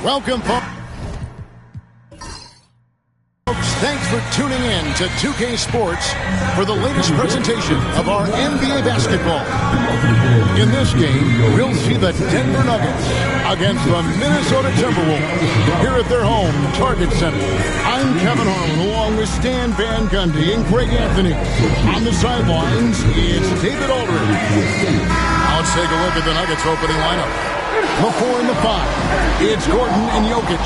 Welcome, folks. Thanks for tuning in to 2K Sports for the latest presentation of our NBA basketball. In this game, we'll see the Denver Nuggets against the Minnesota Timberwolves here at their home, Target Center. I'm Kevin Harlan along with Stan Van Gundy and Greg Anthony. On the sidelines, it's David Aldridge. Now let's take a look at the Nuggets opening lineup. The 4 and the 5. It's Gordon and Jokic.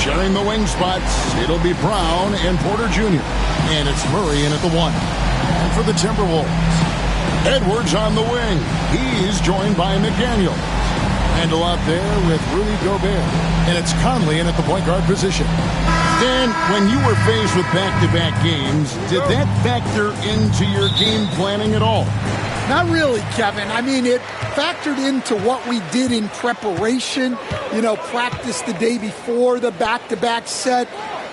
Sharing the wing spots, it'll be Brown and Porter Jr. And it's Murray in at the 1. And for the Timberwolves, Edwards on the wing. He's joined by McDaniel. Randle out there with Rudy Gobert. And it's Conley in at the point guard position. Dan, when you were faced with back-to-back games, did that factor into your game planning at all? Not really, Kevin. I mean, it factored into what we did in preparation, practice the day before the back-to-back set.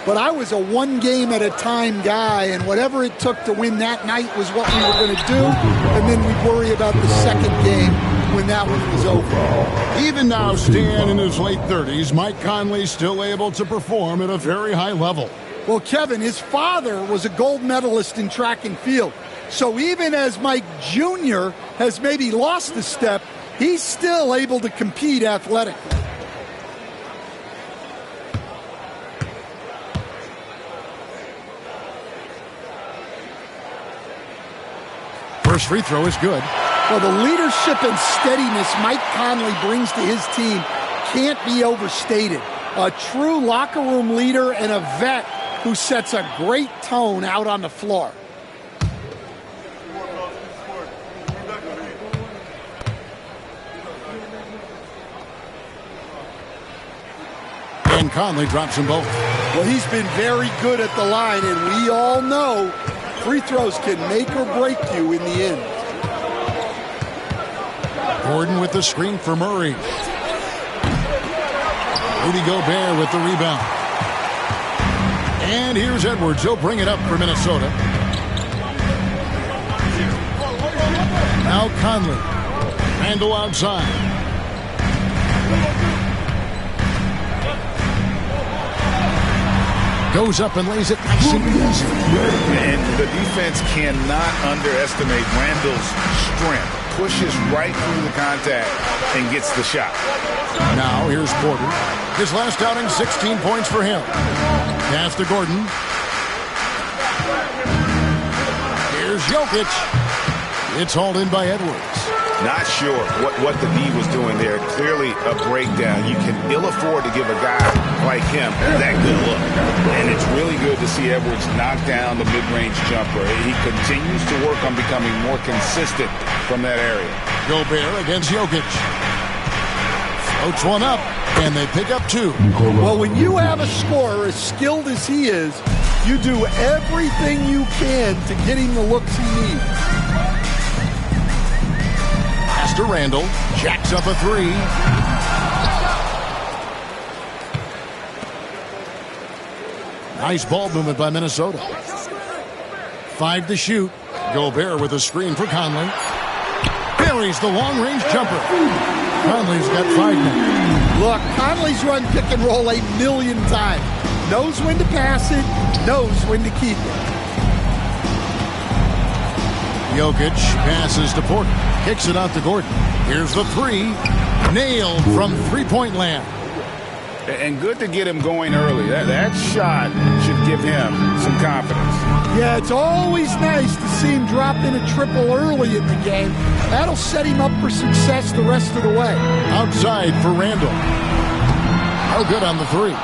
But I was a one-game-at-a-time guy, and whatever it took to win that night was what we were going to do, and then we'd worry about the second game when that one was over. Even now, Stan, in his late 30s, Mike Conley's still able to perform at a very high level. Well, Kevin, his father was a gold medalist in track and field. So even as Mike Jr. has maybe lost a step, he's still able to compete athletically. First free throw is good. Well, the leadership and steadiness Mike Conley brings to his team can't be overstated. A true locker room leader and a vet who sets a great tone out on the floor. And Conley drops them both. Well, he's been very good at the line, and we all know free throws can make or break you in the end. Gordon with the screen for Murray. Rudy Gobert with the rebound. And here's Edwards. He'll bring it up for Minnesota. Now Conley. Randle outside. Goes up and lays it nice and easy. And the defense cannot underestimate Randle's strength. Pushes right through the contact and gets the shot. Now here's Porter. His last outing, 16 points for him. Pass to Gordon. Here's Jokic. It's hauled in by Edwards. Not sure what the knee was doing there. Clearly a breakdown. You can ill afford to give a guy like him that good look. And it's really good to see Edwards knock down the mid-range jumper. He continues to work on becoming more consistent from that area. Gobert against Jokic. Floats one up, and they pick up 2. Well, when you have a scorer as skilled as he is, you do everything you can to get him the looks he needs. To Randle, jacks up a 3. Nice ball movement by Minnesota. 5 to shoot. Gobert with a screen for Conley. Buries the long-range jumper. Conley's got 5 now. Look, Conley's run pick and roll 1,000,000 times. Knows when to pass it, knows when to keep it. Jokic passes to Porter. Kicks it out to Gordon. Here's the 3. Nailed from three-point land. And good to get him going early. That shot should give him some confidence. Yeah, it's always nice to see him drop in a triple early in the game. That'll set him up for success the rest of the way. Outside for Randle. No good on the 3.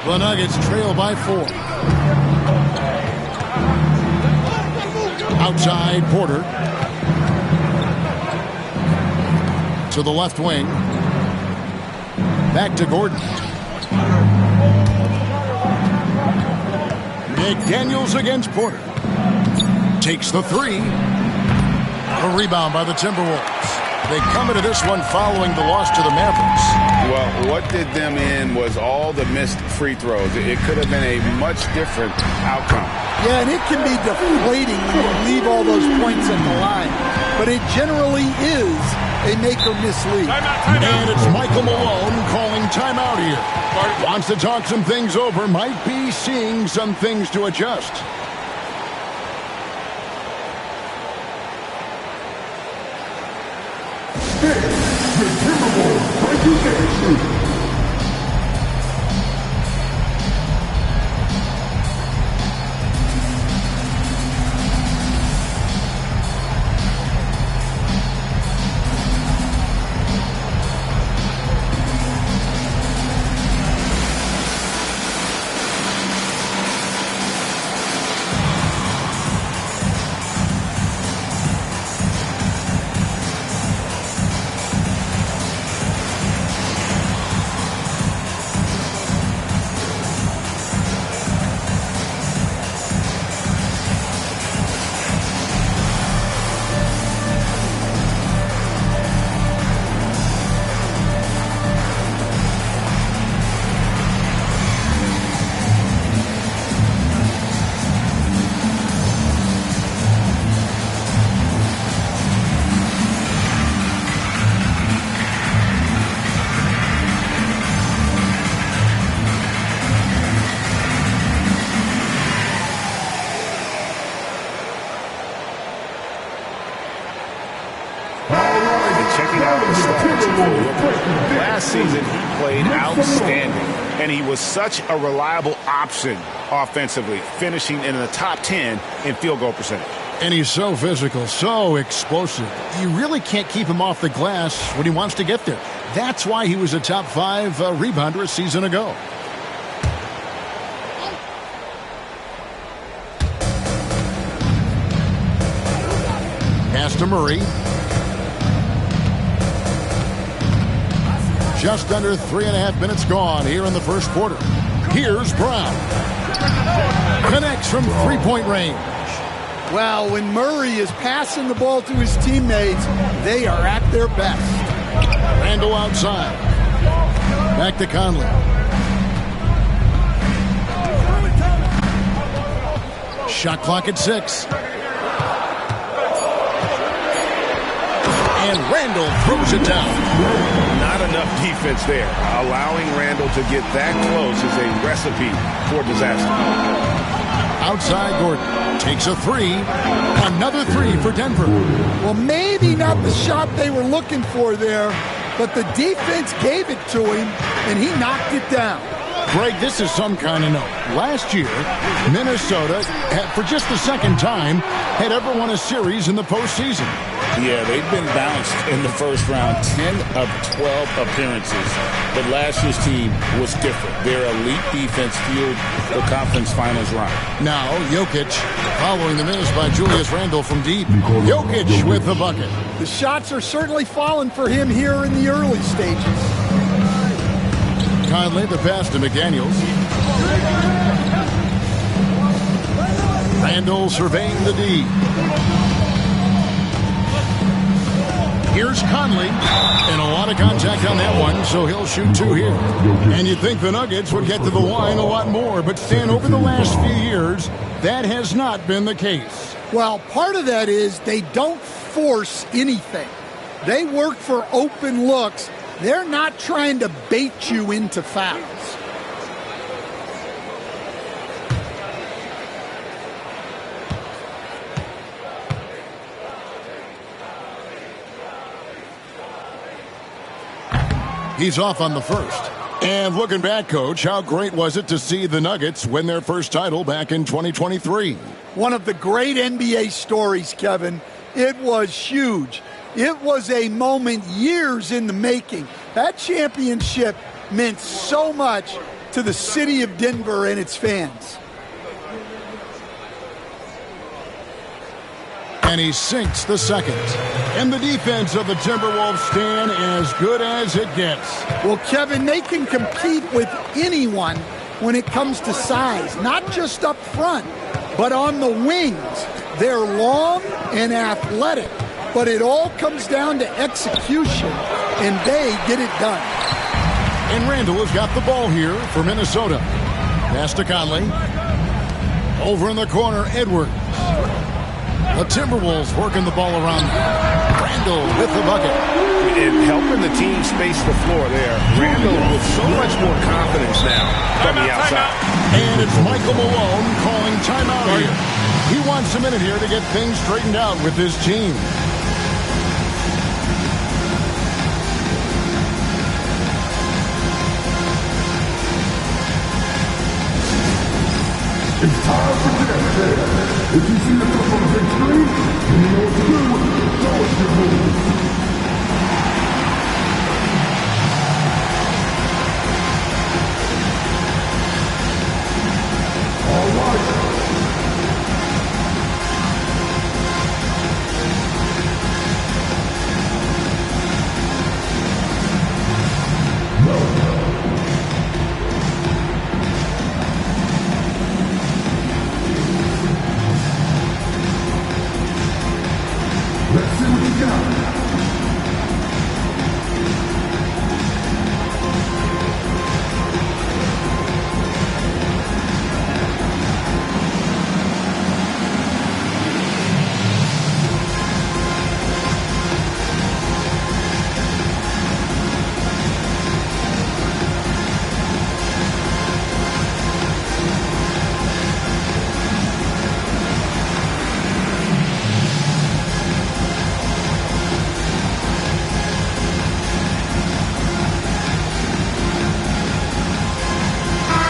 The Nuggets trail by 4. Outside, Porter. To the left wing. Back to Gordon. McDaniels against Porter. Takes the 3. A rebound by the Timberwolves. They come into this one following the loss to the Mavericks. Well, what did them in was all the missed free throws. It could have been a much different outcome. Yeah, and it can be deflating when you leave all those points at the line. But it generally is a make-or-miss league. And it's Michael Malone calling timeout here. Wants to talk some things over. Might be seeing some things to adjust. The Timberwolves regulation. Last season, he played outstanding, and he was such a reliable option offensively, finishing in the top 10 in field goal percentage. And he's so physical, so explosive. You really can't keep him off the glass when he wants to get there. That's why he was a top 5 rebounder a season ago. Pass to Murray. Just under 3.5 minutes gone here in the first quarter. Here's Brown. Connects from three-point range. Well, when Murray is passing the ball to his teammates, they are at their best. Randle outside. Back to Conley. Shot clock at 6. And Randle throws it down. Not enough defense there. Allowing Randle to get that close is a recipe for disaster. Outside Gordon takes a 3. Another 3 for Denver. Well, maybe not the shot they were looking for there, but the defense gave it to him, and he knocked it down. Greg, this is some kind of note. Last year, Minnesota, for just the second time, had ever won a series in the postseason. Yeah, they've been bounced in the first round, 10 of 12 appearances. But last year's team was different. Their elite defense fueled the conference finals run. Now, Jokic, following the miss by Julius Randle from deep. Jokic with the bucket. The shots are certainly falling for him here in the early stages. Conley, the pass to McDaniels. Randle surveying the D. Here's Conley, and a lot of contact on that one, so he'll shoot 2 here. And you'd think the Nuggets would get to the line a lot more, but Stan, over the last few years, that has not been the case. Well, part of that is they don't force anything. They work for open looks. They're not trying to bait you into fouls. He's off on the first. And looking back, Coach, how great was it to see the Nuggets win their first title back in 2023? One of the great NBA stories, Kevin. It was huge. It was a moment years in the making. That championship meant so much to the city of Denver and its fans. And he sinks the second. And the defense of the Timberwolves stand as good as it gets. Well, Kevin, they can compete with anyone when it comes to size, not just up front, but on the wings. They're long and athletic, but it all comes down to execution, and they get it done. And Randle has got the ball here for Minnesota. Pass to Conley. Over in the corner, Edwards. The Timberwolves working the ball around. Randle with the bucket. And helping the team space the floor there. Randle with so much more confidence from the outside. And it's Michael Malone calling timeout here. He wants a minute here to get things straightened out with his team. It's time for Dance. If you see the clip on victory, you know what to do. Show us your moves. All right. Let's see what you got.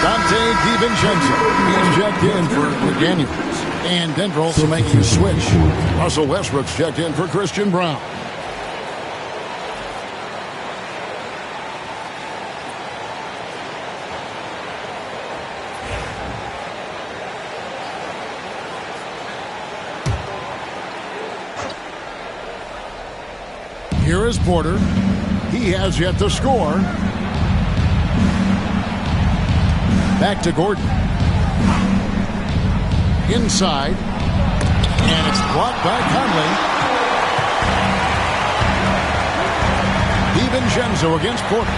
Donte DiVincenzo. He's checked in for McDaniels. And Denver also making a switch. Russell Westbrook's checked in for Christian Brown. Here is Porter. He has yet to score. Back to Gordon. Inside. And it's blocked by Conley. DiVincenzo against Porter.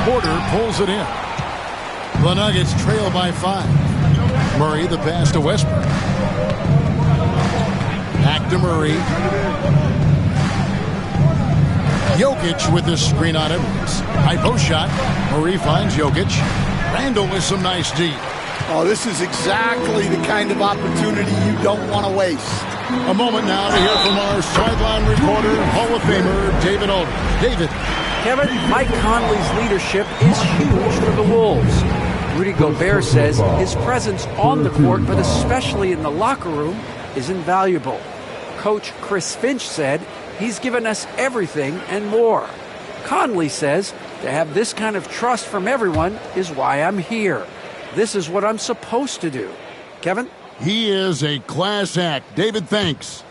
Porter pulls it in. The Nuggets trail by 5. Murray the pass to Westbrook. Back to Murray. Jokic with the screen on Edwards. High post shot. Murray finds Jokic. Randle with some nice D. Oh, this is exactly the kind of opportunity you don't want to waste. A moment now to hear from our sideline reporter, Hall of Famer David Aldridge. David. Kevin, Mike Conley's leadership is huge for the Wolves. Rudy Gobert says his presence on the court, but especially in the locker room, is invaluable. Coach Chris Finch said he's given us everything and more. Conley says to have this kind of trust from everyone is why I'm here. This is what I'm supposed to do. Kevin? He is a class act. David, thanks.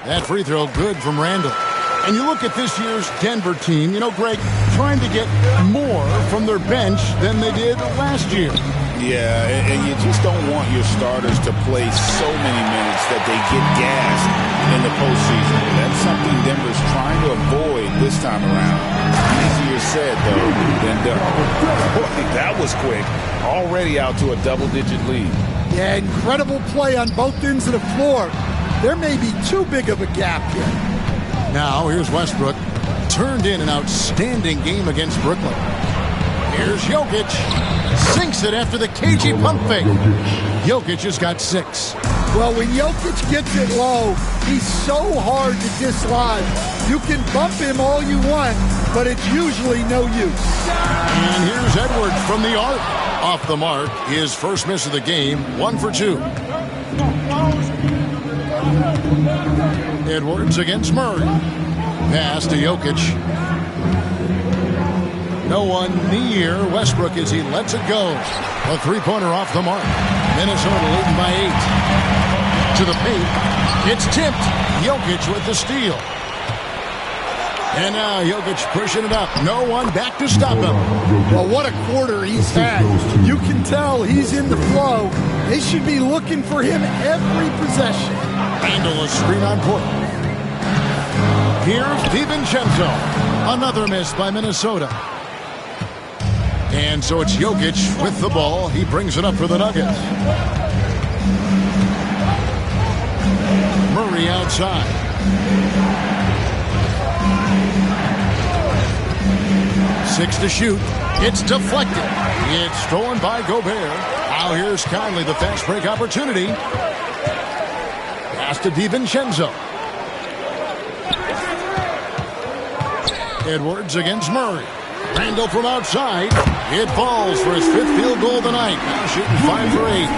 That free throw good from Randle. And you look at this year's Denver team, you know, Greg, trying to get more from their bench than they did last year. Yeah, and you just don't want your starters to play so many minutes that they get gassed in the postseason. That's something Denver's trying to avoid this time around. Easier said, though, than done. Boy, that was quick. Already out to a double-digit lead. Yeah, incredible play on both ends of the floor. There may be too big of a gap here. Now, here's Westbrook. Turned in an outstanding game against Brooklyn. Here's Jokic. Sinks it after the cagey pump fake. Jokic has got 6. Well, when Jokic gets it low, he's so hard to dislodge. You can bump him all you want, but it's usually no use. And here's Edwards from the arc. Off the mark, his first miss of the game, 1 for 2. Edwards against Murray. Pass to Jokic. No one near Westbrook as he lets it go. A three-pointer off the mark. Minnesota leading by 8. To the paint. It's tipped. Jokic with the steal. And now Jokic pushing it up. No one back to stop him. Well, what a quarter he's had. You can tell he's in the flow. They should be looking for him every possession. Randle a screen on Porter. Here's DiVincenzo. Another miss by Minnesota. And so it's Jokic with the ball. He brings it up for the Nuggets. Murray outside. 6 to shoot. It's deflected. It's stolen by Gobert. Now here's Conley, the fast break opportunity. Pass to DiVincenzo. Edwards against Murray. Randle from outside. It falls for his 5th field goal tonight. Now shooting 5 for 8.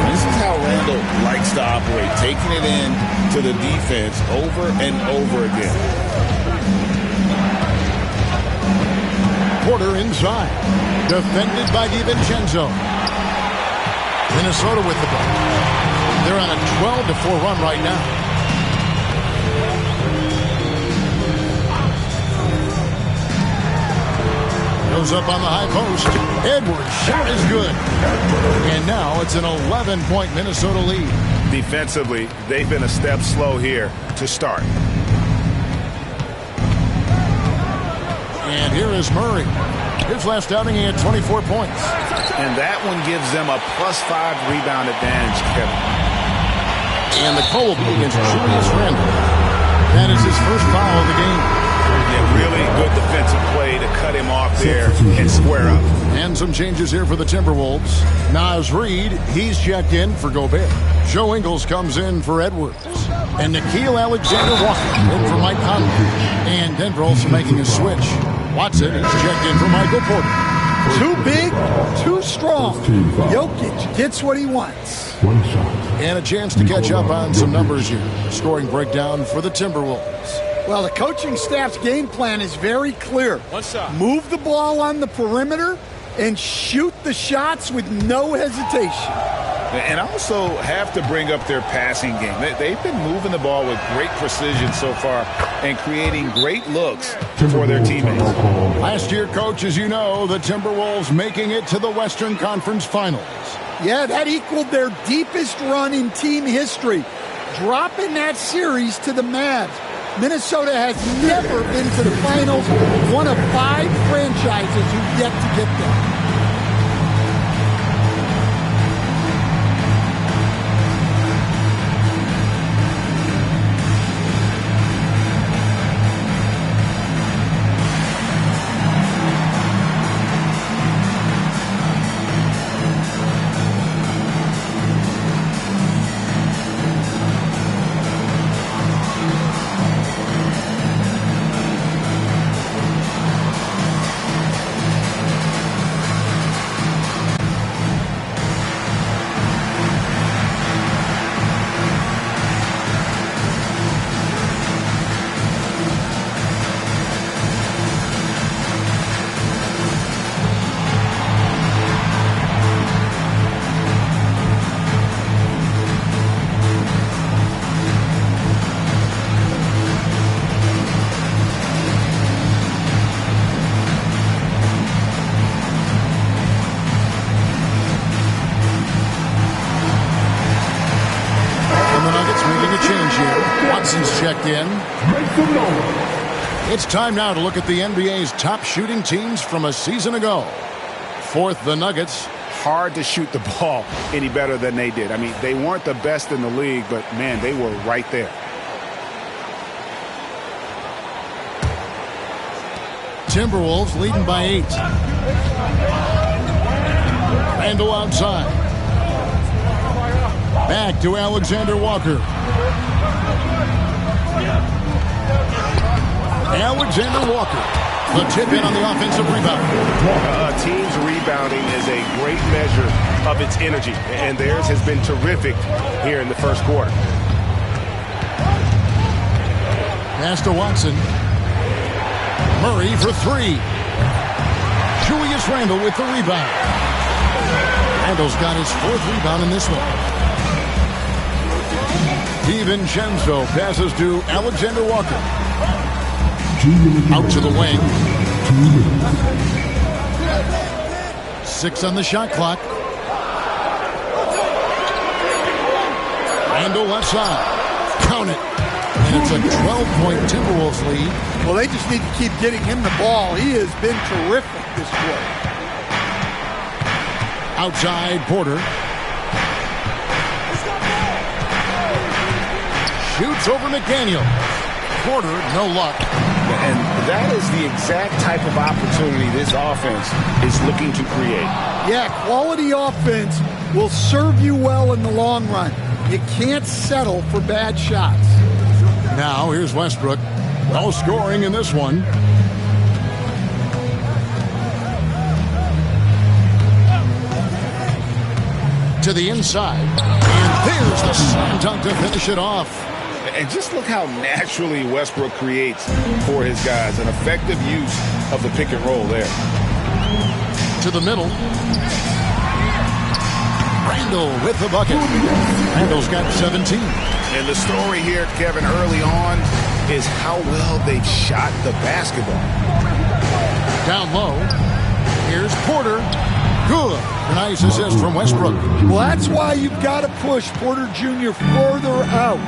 This is how Randle likes to operate, taking it in to the defense over and over again. Porter inside. Defended by DiVincenzo. Minnesota with the ball. They're on a 12-4 run right now. Goes up on the high post. Edwards' shot is good. And now it's an 11-point Minnesota lead. Defensively, they've been a step slow here to start. And here is Murray. His last outing, he had 24 points. And that one gives them a +5 rebound advantage, Kevin. And the call against Julius Randle. That is his first foul of the game. Yeah, really good defensive play to cut him off there and square up. And some changes here for the Timberwolves. Naz Reid, he's checked in for Gobert. Joe Ingles comes in for Edwards. And Nickeil Alexander-Walker in for Mike Conley. And Denver also making a switch. Watson is checked in for Michael Porter. Too big, too strong. Jokic gets what he wants. And a chance to catch up on some numbers here. Scoring breakdown for the Timberwolves. Well, the coaching staff's game plan is very clear. Move the ball on the perimeter and shoot the shots with no hesitation. And also have to bring up their passing game. They've been moving the ball with great precision so far and creating great looks for their teammates. Last year, Coach, as you know, the Timberwolves making it to the Western Conference Finals. Yeah, that equaled their deepest run in team history, dropping that series to the Mavs. Minnesota has never been to the finals, one of 5 franchises who've yet to get there. Checked in. It's time now to look at the NBA's top shooting teams from a season ago. 4th, the Nuggets. Hard to shoot the ball any better than they did. I mean, they weren't the best in the league, but, man, they were right there. Timberwolves leading by 8. Randle outside. Back to Alexander Walker. Alexander Walker, the tip in on the offensive rebound. A team's rebounding is a great measure of its energy, and theirs has been terrific here in the first quarter. Pass to Watson. Murray for 3. Julius Randle with the rebound. Randle's got his 4th rebound in this one. DiVincenzo passes to Alexander Walker. Out to the wing. 6 on the shot clock. Randle left side. Count it. And it's a 12-point Timberwolves lead. Well, they just need to keep getting him the ball. He has been terrific this quarter. Outside, Porter. Shoots over McDaniel. Porter, no luck. And that is the exact type of opportunity this offense is looking to create. Yeah, quality offense will serve you well in the long run. You can't settle for bad shots. Now here's Westbrook. No scoring in this one. To the inside. And there's the slam dunk to finish it off. And just look how naturally Westbrook creates for his guys. An effective use of the pick and roll there. To the middle. Randle with the bucket. Randle's got 17. And the story here, Kevin, early on is how well they've shot the basketball. Down low. Here's Porter. Good. Nice assist from Westbrook. Well, that's why you've got to push Porter Jr. further out.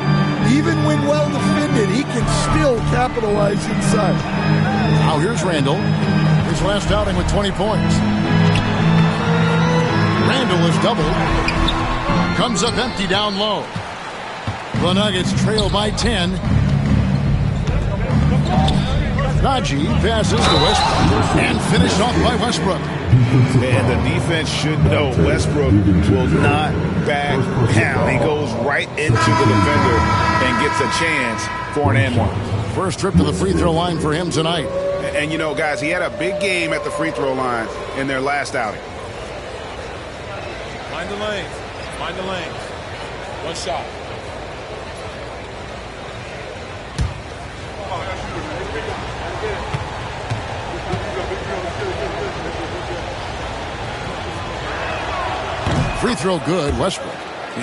Even when well defended, he can still capitalize inside. Now here's Randle. His last outing with 20 points. Randle is doubled. Comes up empty down low. The Nuggets trail by 10. Najee passes to Westbrook and finished off by Westbrook. And the defense should know Westbrook will not back down. He goes right into the defender and gets a chance for an and one. First trip to the free throw line for him tonight. And you know, guys, he had a big game at the free throw line in their last outing. Find the lanes. Find the lanes. One shot. Free throw good, Westbrook.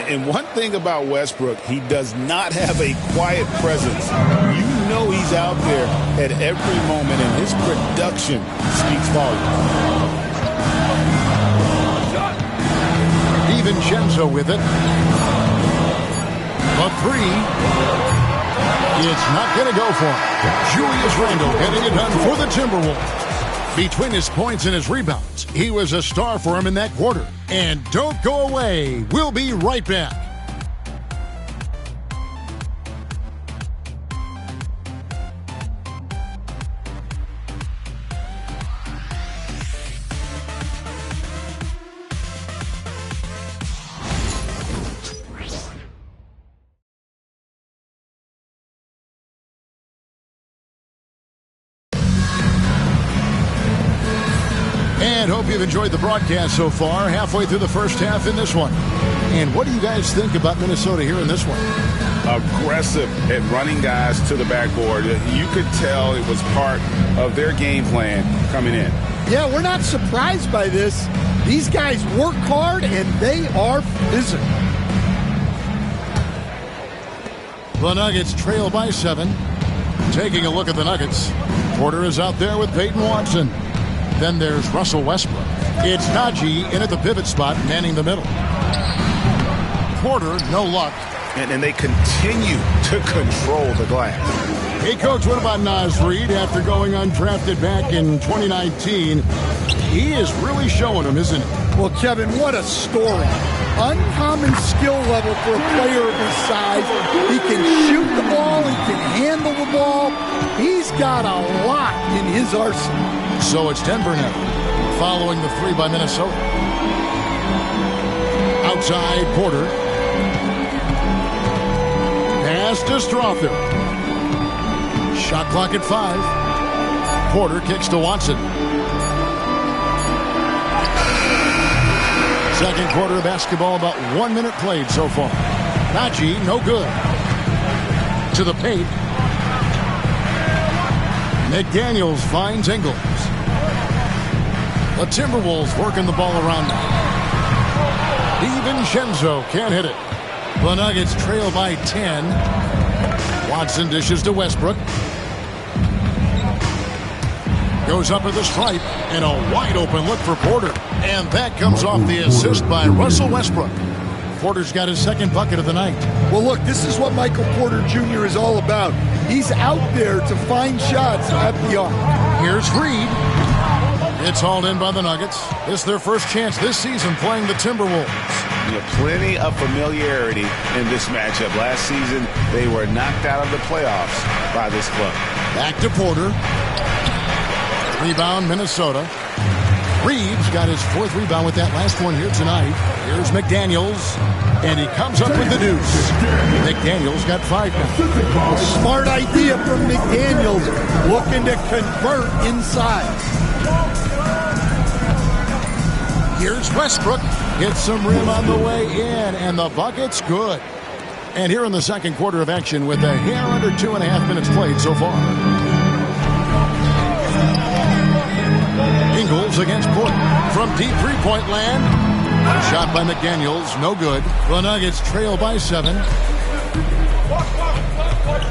And one thing about Westbrook, he does not have a quiet presence. You know he's out there at every moment, and his production speaks volumes. DiVincenzo with it. A three. It's not going to go for him. Julius Randle getting it done for the Timberwolves. Between his points and his rebounds, he was a star for him in that quarter. And don't go away. We'll be right back. And hope you've enjoyed the broadcast so far. Halfway through the first half in this one. And what do you guys think about Minnesota here in this one? Aggressive at running guys to the backboard. You could tell it was part of their game plan coming in. Yeah, we're not surprised by this. These guys work hard and they are physical. The Nuggets trail by 7. Taking a look at the Nuggets. Porter is out there with Peyton Watson. Then there's Russell Westbrook. It's Najee in at the pivot spot, manning the middle. Porter, no luck. And they continue to control the glass. Hey, Coach, what about Naz Reid after going undrafted back in 2019? He is really showing them, isn't he? Well, Kevin, what a story. Uncommon skill level for a player of his size. He can shoot the ball. He can handle the ball. He's got a lot in his arsenal. So it's Denver now, following the 3 by Minnesota. Outside, Porter. Pass to Strother. Shot clock at 5. Porter kicks to Watson. Second quarter of basketball, about 1 minute played so far. Najee, no good. To the paint. McDaniels finds Ingles. The Timberwolves working the ball around now. DiVincenzo can't hit it. The Nuggets trail by 10. Watson dishes to Westbrook. Goes up at the stripe, and a wide open look for Porter. And that comes off the assist by Russell Westbrook. Porter's got his second bucket of the night. Well, look, this is what Michael Porter Jr. is all about. He's out there to find shots at the arc. Here's Reid. It's hauled in by the Nuggets. It's their first chance this season playing the Timberwolves. Plenty of familiarity in this matchup. Last season, they were knocked out of the playoffs by this club. Back to Porter. Rebound, Minnesota. Reeves got his 4th rebound with that last one here tonight. Here's McDaniels, and he comes up with the deuce. McDaniels got 5 now. Smart idea from McDaniels, looking to convert inside. Here's Westbrook. Hits some rim on the way in, and the bucket's good. And here in the second quarter of action with a hair under 2.5 minutes played so far. Ingles against Porter from deep three-point land. Shot by McDaniels, no good. The Nuggets trail by 7.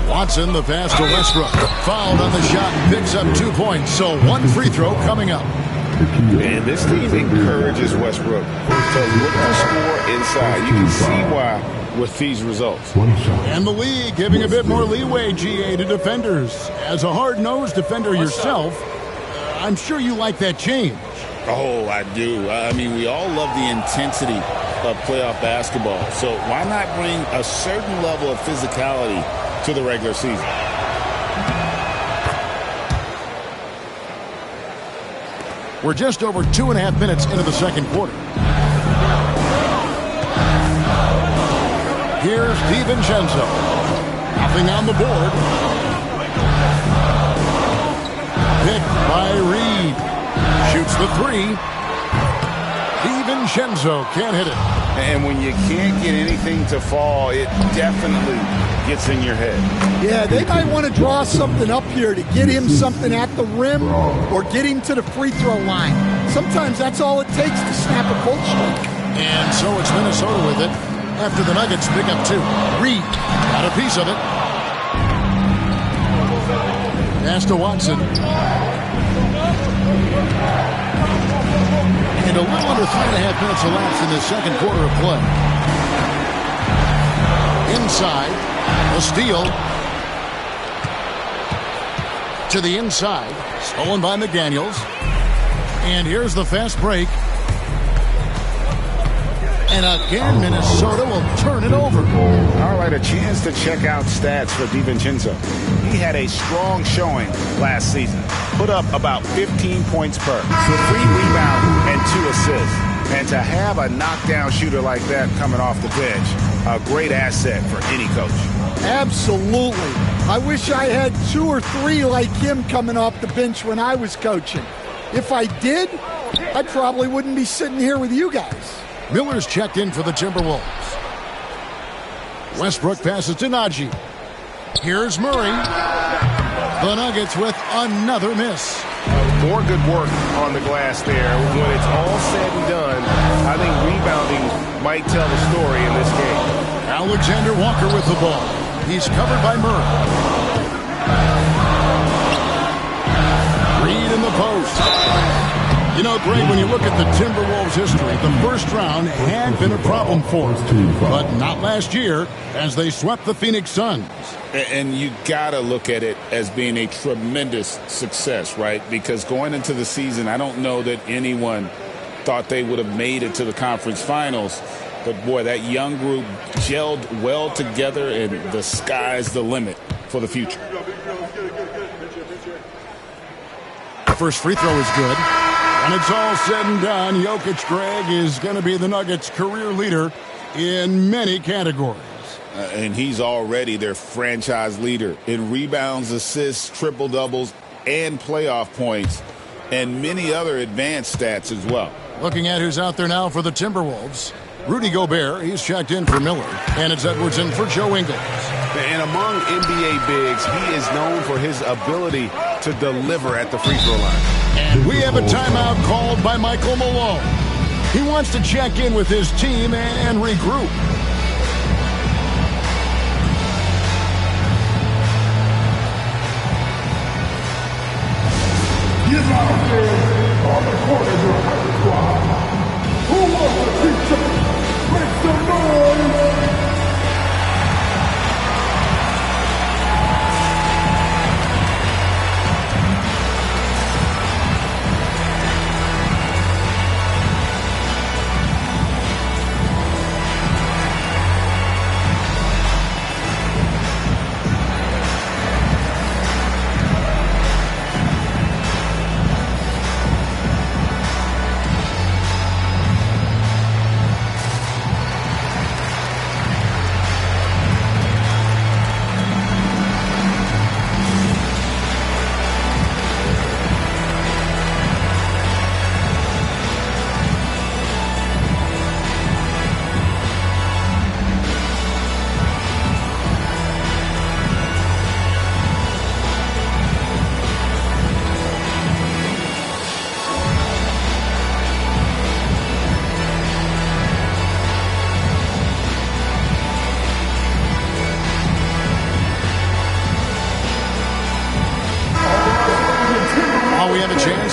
Watson, the pass to Westbrook. Fouled on the shot, picks up 2 points. So 1 free throw coming up. And this team encourages Westbrook to look to score inside. You can see why with these results. And the league giving a bit more leeway, GA, to defenders. As a hard-nosed defender yourself, I'm sure you like that change. Oh, I do. I mean, we all love the intensity of playoff basketball. So why not bring a certain level of physicality to the regular season? We're just over 2.5 minutes into the second quarter. Here's DiVincenzo. Nothing on the board. Picked by Reed. Shoots the 3. DiVincenzo can't hit it. And when you can't get anything to fall, it definitely gets in your head. Yeah, they might want to draw something up here to get him something at the rim or get him to the free throw line. Sometimes that's all it takes to snap a cold streak. And so it's Minnesota with it after the Nuggets pick up 2. Reed got a piece of it. Pass to Watson. And a little under 3.5 minutes elapsed in the second quarter of play. Inside, a steal. To the inside, stolen by McDaniels. And here's the fast break. And again, Minnesota will turn it over. All right, a chance to check out stats for DiVincenzo. He had a strong showing last season. Put up about 15 points per, 3 rebounds and 2 assists. And to have a knockdown shooter like that coming off the bench, a great asset for any coach. Absolutely. I wish I had 2 or 3 like him coming off the bench when I was coaching. If I did, I probably wouldn't be sitting here with you guys. Miller's checked in for the Timberwolves. Westbrook passes to Najee. Here's Murray. The Nuggets with another miss. More good work on the glass there. When it's all said and done, I think rebounding might tell the story in this game. Alexander Walker with the ball. He's covered by Murray. Reed in the post. You know, Greg, when you look at the Timberwolves' history, the first round had been a problem for them, but not last year as they swept the Phoenix Suns. And you got to look at it as being a tremendous success, right? Because going into the season, I don't know that anyone thought they would have made it to the conference finals. But, boy, that young group gelled well together, and the sky's the limit for the future. The first free throw is good. When it's all said and done, Jokic, Greg, is going to be the Nuggets' career leader in many categories. And he's already their franchise leader in rebounds, assists, triple-doubles, and playoff points, and many other advanced stats as well. Looking at who's out there now for the Timberwolves. Rudy Gobert, he's checked in for Miller. And it's Edwards in for Joe Ingles. And among NBA bigs, he is known for his ability to deliver at the free throw line. And we have a timeout called by Michael Malone. He wants to check in with his team and regroup. Get out there on the corner of your high squad. Who wants to beat you? Make some noise!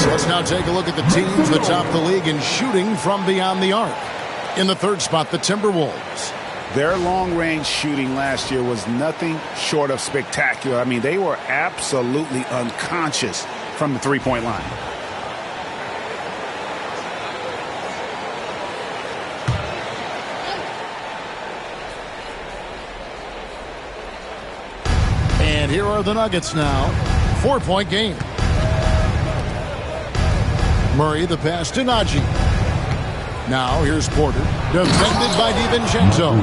Let's now take a look at the teams that top the league in shooting from beyond the arc. In the third spot, the Timberwolves. Their long-range shooting last year was nothing short of spectacular. I mean, they were absolutely unconscious from the three-point line. And here are the Nuggets now. 4-point game. Murray, the pass to Najee. Now here's Porter, defended by DiVincenzo.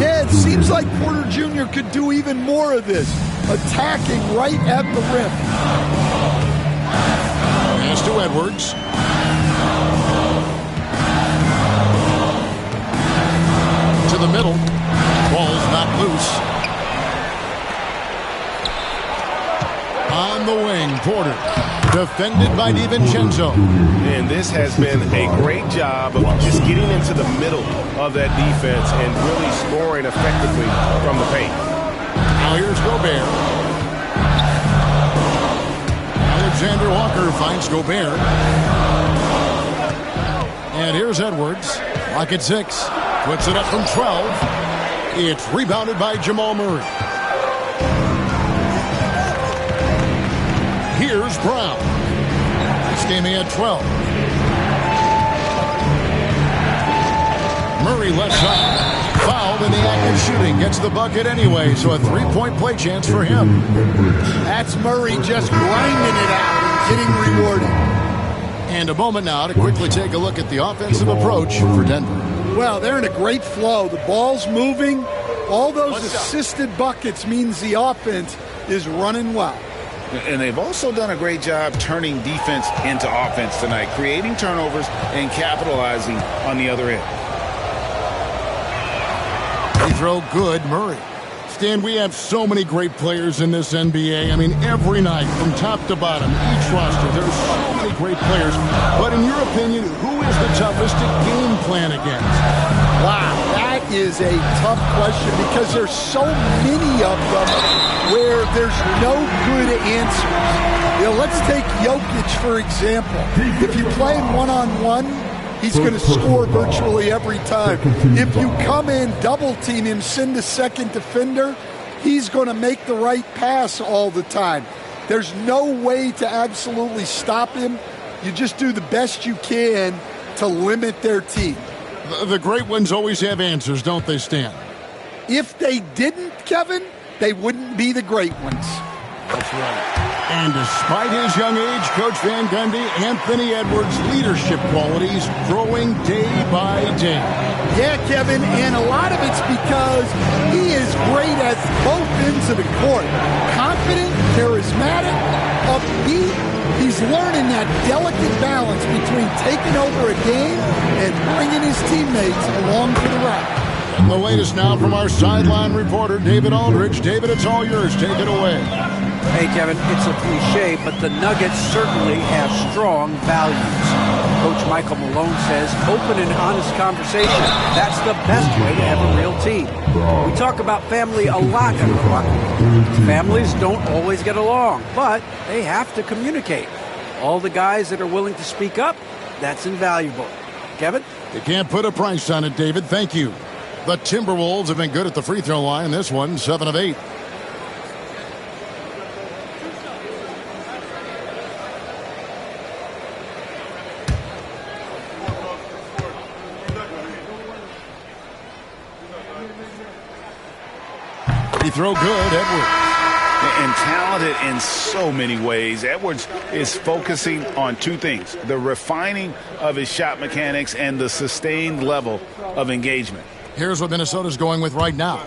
Yeah, it seems like Porter Jr. could do even more of this, attacking right at the rim. Pass to Edwards. To the middle. Ball's not loose. On the wing, Porter, defended by DiVincenzo. And this has been a great job of just getting into the middle of that defense and really scoring effectively from the paint. Now here's Gobert. Alexander Walker finds Gobert. And here's Edwards. Lock at 6. Puts it up from 12. It's rebounded by Jamal Murray. Here's Brown. This game he had 12. Murray left side. Fouled in the act of shooting. Gets the bucket anyway, so a three-point play chance for him. That's Murray just grinding it out, getting rewarded. And a moment now to quickly take a look at the offensive approach for Denver. Well, they're in a great flow. The ball's moving. All those assisted buckets means the offense is running well. And they've also done a great job turning defense into offense tonight, creating turnovers and capitalizing on the other end. They throw good, Murray. Stan, we have so many great players in this NBA. I mean, every night, from top to bottom, each roster, there's so many great players. But in your opinion, who is the toughest to game plan against? Wow, that is a tough question because there's so many of them where there's no good answers. You know, let's take Jokic, for example. If you play him one-on-one, he's going to score virtually every time. If you come in, double-team him, send a second defender, he's going to make the right pass all the time. There's no way to absolutely stop him. You just do the best you can to limit their team. The great ones always have answers, don't they, Stan? If they didn't, Kevin, they wouldn't be the great ones. That's right. And despite his young age, Coach Van Gundy, Anthony Edwards' leadership qualities growing day by day. Yeah, Kevin, and a lot of it's because he is great at both ends of the court. Confident, charismatic, upbeat. He's learning that delicate balance between taking over a game and bringing his teammates along for the ride. And the latest now from our sideline reporter, David Aldridge. David, it's all yours. Take it away. Hey, Kevin, it's a cliche, but the Nuggets certainly have strong values. Coach Michael Malone says open and honest conversation. That's the best way to have a real team. We talk about family a lot in the locker room. Families don't always get along, but they have to communicate. All the guys that are willing to speak up, that's invaluable. Kevin? You can't put a price on it, David. Thank you. The Timberwolves have been good at the free throw line. This one, 7 of 8. He throw good, Edwards. And talented in so many ways. Edwards is focusing on two things: the refining of his shot mechanics and the sustained level of engagement. Here's what Minnesota's going with right now.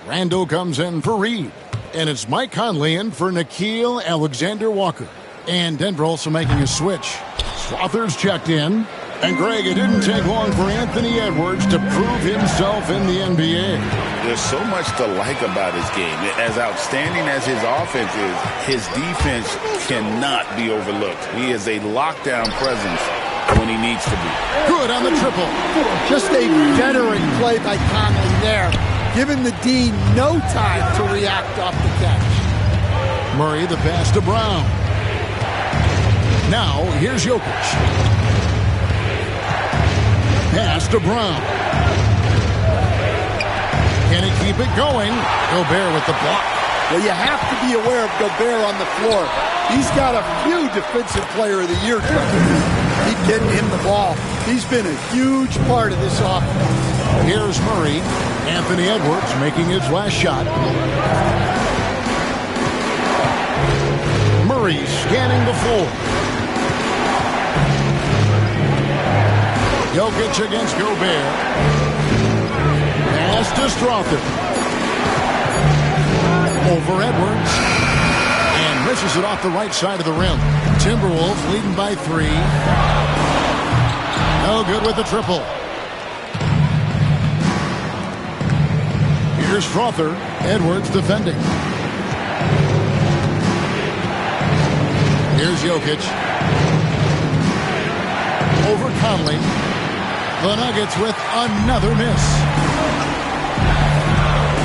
Randle comes in for Reed. And it's Mike Conley in for Nickeil Alexander-Walker. And Denver also making a switch. Slaughter's checked in. And Greg, it didn't take long for Anthony Edwards to prove himself in the NBA. There's so much to like about his game. As outstanding as his offense is, his defense cannot be overlooked. He is a lockdown presence when he needs to be. Good on the triple. Just a veteran play by Conley there, giving the D no time to react off the catch. Murray, the pass to Brown. Now, here's Jokic. Pass to Brown. Can he keep it going? Gobert with the block. Well, you have to be aware of Gobert on the floor. He's got a few Defensive Player of the Year trophies. Keep getting him the ball. He's been a huge part of this offense. Here's Murray. Anthony Edwards making his last shot. Murray scanning the floor. Jokic against Gobert. Pass to Strother. Over Edwards. And misses it off the right side of the rim. Timberwolves leading by 3. No good with the triple. Here's Strother. Edwards defending. Here's Jokic. Over Conley. The Nuggets with another miss.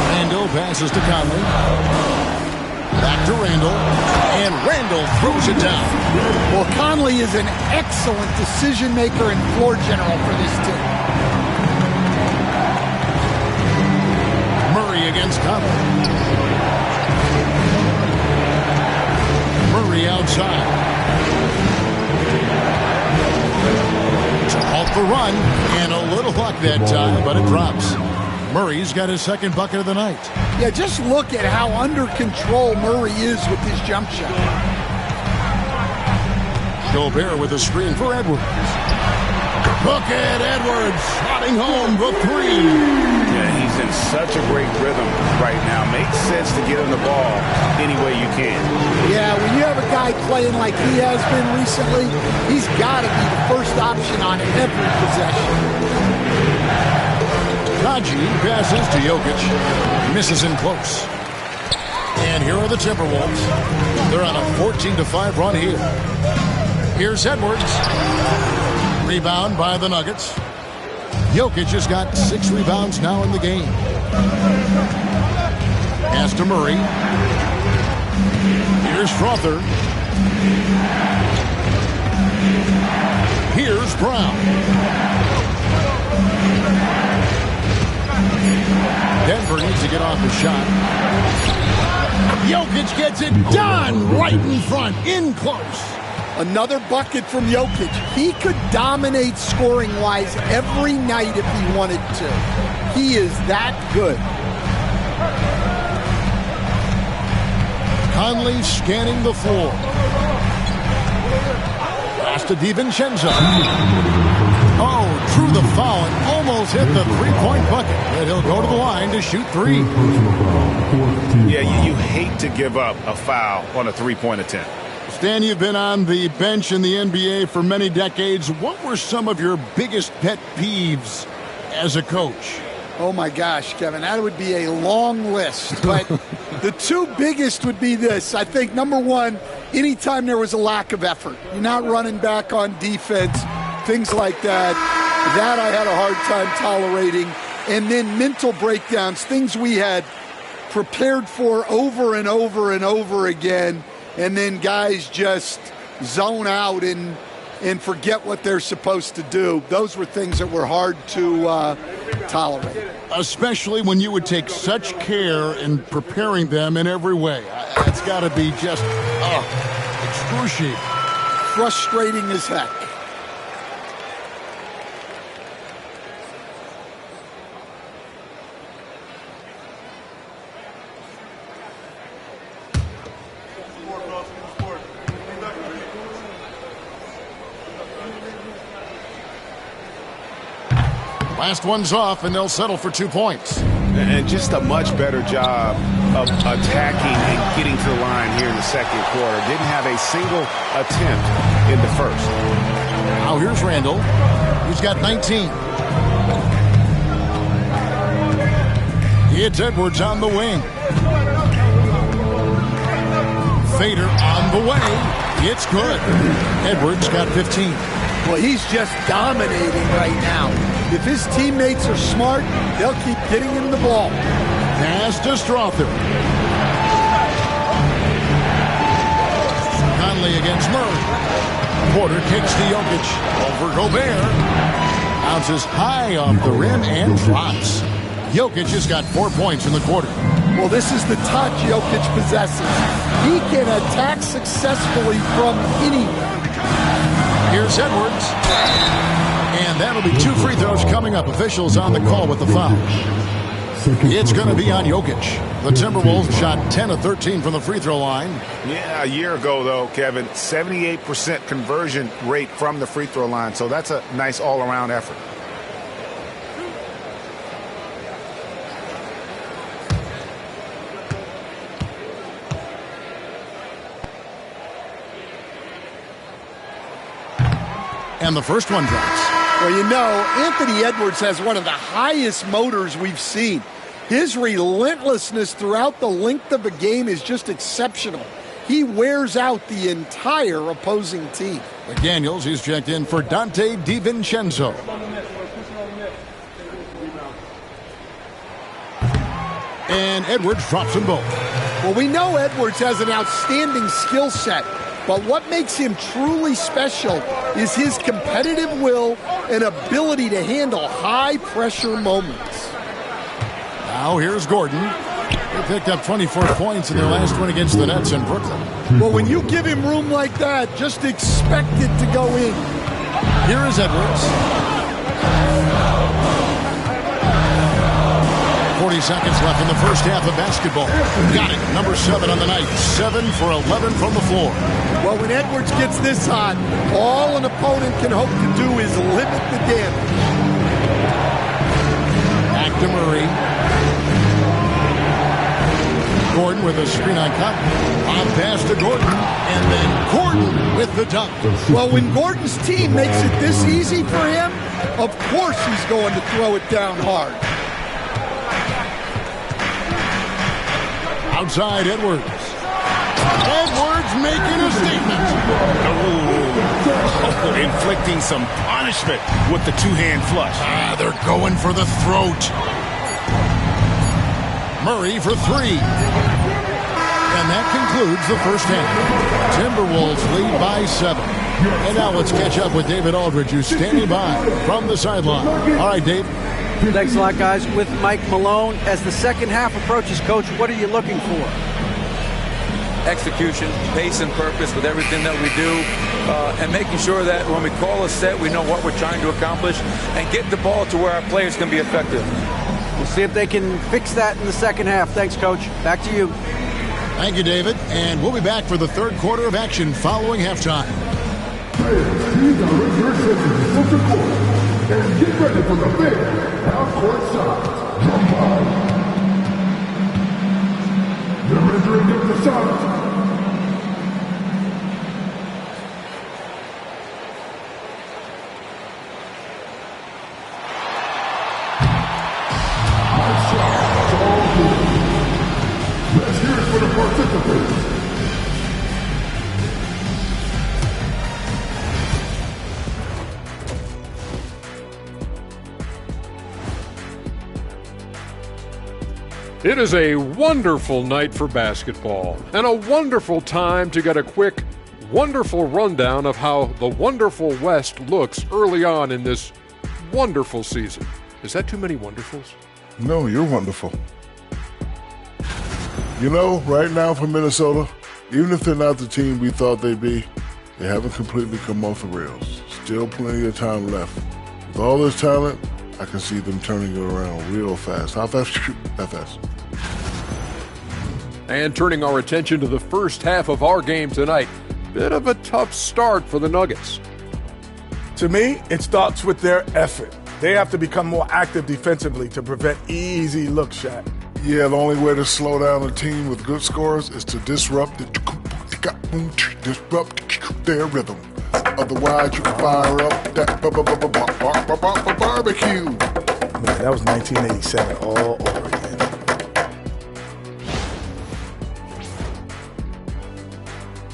Randle passes to Conley. Back to Randle. And Randle throws it down. Well, Conley is an excellent decision maker and floor general for this team. Murray against Conley. Murray outside. To halt the run. And a little luck that time, but it drops. Murray's got his second bucket of the night. Yeah, just look at how under control Murray is with his jump shot. Gobert with a screen for Edwards. Bucket, Edwards slotting home the 3. Yeah, he's in such a great rhythm right now. Makes sense to get him the ball any way you can. Yeah, when you have a guy playing like he has been recently, he's got to be the first option on every possession. Kaji passes to Jokic. Misses in close. And here are the Timberwolves. They're on a 14-5 run here. Here's Edwards. Rebound by the Nuggets. Jokic has got 6 rebounds now in the game. Pass to Murray. Here's Strother. Here's Brown. Denver needs to get off the shot. Jokic gets it done right in front, in close. Another bucket from Jokic. He could dominate scoring-wise every night if he wanted to. He is that good. Conley scanning the floor. Pass to DiVincenzo. Oh, drew the foul and almost hit the three-point bucket. But he'll go to the line to shoot 3. Yeah, you hate to give up a foul on a three-point attempt. Stan, you've been on the bench in the NBA for many decades. What were some of your biggest pet peeves as a coach? Oh, my gosh, Kevin, that would be a long list. But the 2 biggest would be this. I think, number 1, anytime there was a lack of effort. You're not running back on defense, things like that. That I had a hard time tolerating. And then mental breakdowns, things we had prepared for over and over and over again. And then guys just zone out and forget what they're supposed to do. Those were things that were hard to tolerate. Especially when you would take such care in preparing them in every way. That's got to be just excruciating. Frustrating as heck. Last one's off, and they'll settle for 2 points. And just a much better job of attacking and getting to the line here in the second quarter. Didn't have a single attempt in the first. Now here's Randle. He's got 19. It's Edwards on the wing. Fader on the way. It's good. Edwards got 15. Well, he's just dominating right now. If his teammates are smart, they'll keep getting him the ball. Pass to Strother. Conley against Murray. Porter kicks to Jokic. Over Gobert. Bounces high off the rim and drops. Jokic has got 4 points in the quarter. Well, this is the touch Jokic possesses. He can attack successfully from anywhere. Here's Edwards. And that'll be 2 free throws coming up. Officials on the call with the foul. It's going to be on Jokic. The Timberwolves shot 10 of 13 from the free throw line. Yeah, a year ago, though, Kevin, 78% conversion rate from the free throw line. So that's a nice all-around effort. And the first one drops. Well, you know, Anthony Edwards has one of the highest motors we've seen. His relentlessness throughout the length of a game is just exceptional. He wears out the entire opposing team. McDaniels, he's checked in for Donte DiVincenzo. And Edwards drops them both. Well, we know Edwards has an outstanding skill set, but what makes him truly special is his competitive will and ability to handle high-pressure moments. Now here's Gordon. They picked up 24 points in their last win against the Nets in Brooklyn. Well, when you give him room like that, just expect it to go in. Here is Edwards. 40 seconds left in the first half of basketball. Got it. Number 7 on the night. 7 for 11 from the floor. Well, when Edwards gets this hot, all an opponent can hope to do is limit the damage. Back to Murray. Gordon with a screen on Conley. On pass to Gordon. And then Gordon with the dunk. Well, when Gordon's team makes it this easy for him, of course he's going to throw it down hard. Outside Edwards. Edwards making a statement. Oh, inflicting some punishment with the two-hand flush. They're going for the throat. Murray for 3. And that concludes the first half. Timberwolves lead by 7. And now let's catch up with David Aldridge, who's standing by from the sideline. All right, Dave. Thanks a lot, guys. With Mike Malone, as the second half approaches, Coach, what are you looking for? Execution, pace and purpose with everything that we do, and making sure that when we call a set, we know what we're trying to accomplish and get the ball to where our players can be effective. We'll see if they can fix that in the second half. Thanks, Coach. Back to you. Thank you, David. And we'll be back for the third quarter of action following halftime. Please direct your attention to center court and get ready for the big half-court shot. Jamal. The rendering of the shot. Nice shot. It's all good. Let's hear it for the participants. It is a wonderful night for basketball and a wonderful time to get a quick, wonderful rundown of how the wonderful West looks early on in this wonderful season. Is that too many wonderfuls? No, you're wonderful. You know, right now for Minnesota, even if they're not the team we thought they'd be, they haven't completely come off the rails. Still plenty of time left. With all this talent, I can see them turning it around real fast. How fast? That fast. And turning our attention to the first half of our game tonight, bit of a tough start for the Nuggets. To me, it starts with their effort. They have to become more active defensively to prevent easy look shot. Yeah, the only way to slow down a team with good scores is to disrupt their rhythm. Otherwise, you can fire up that barbecue. Man, that was 1987 all over again.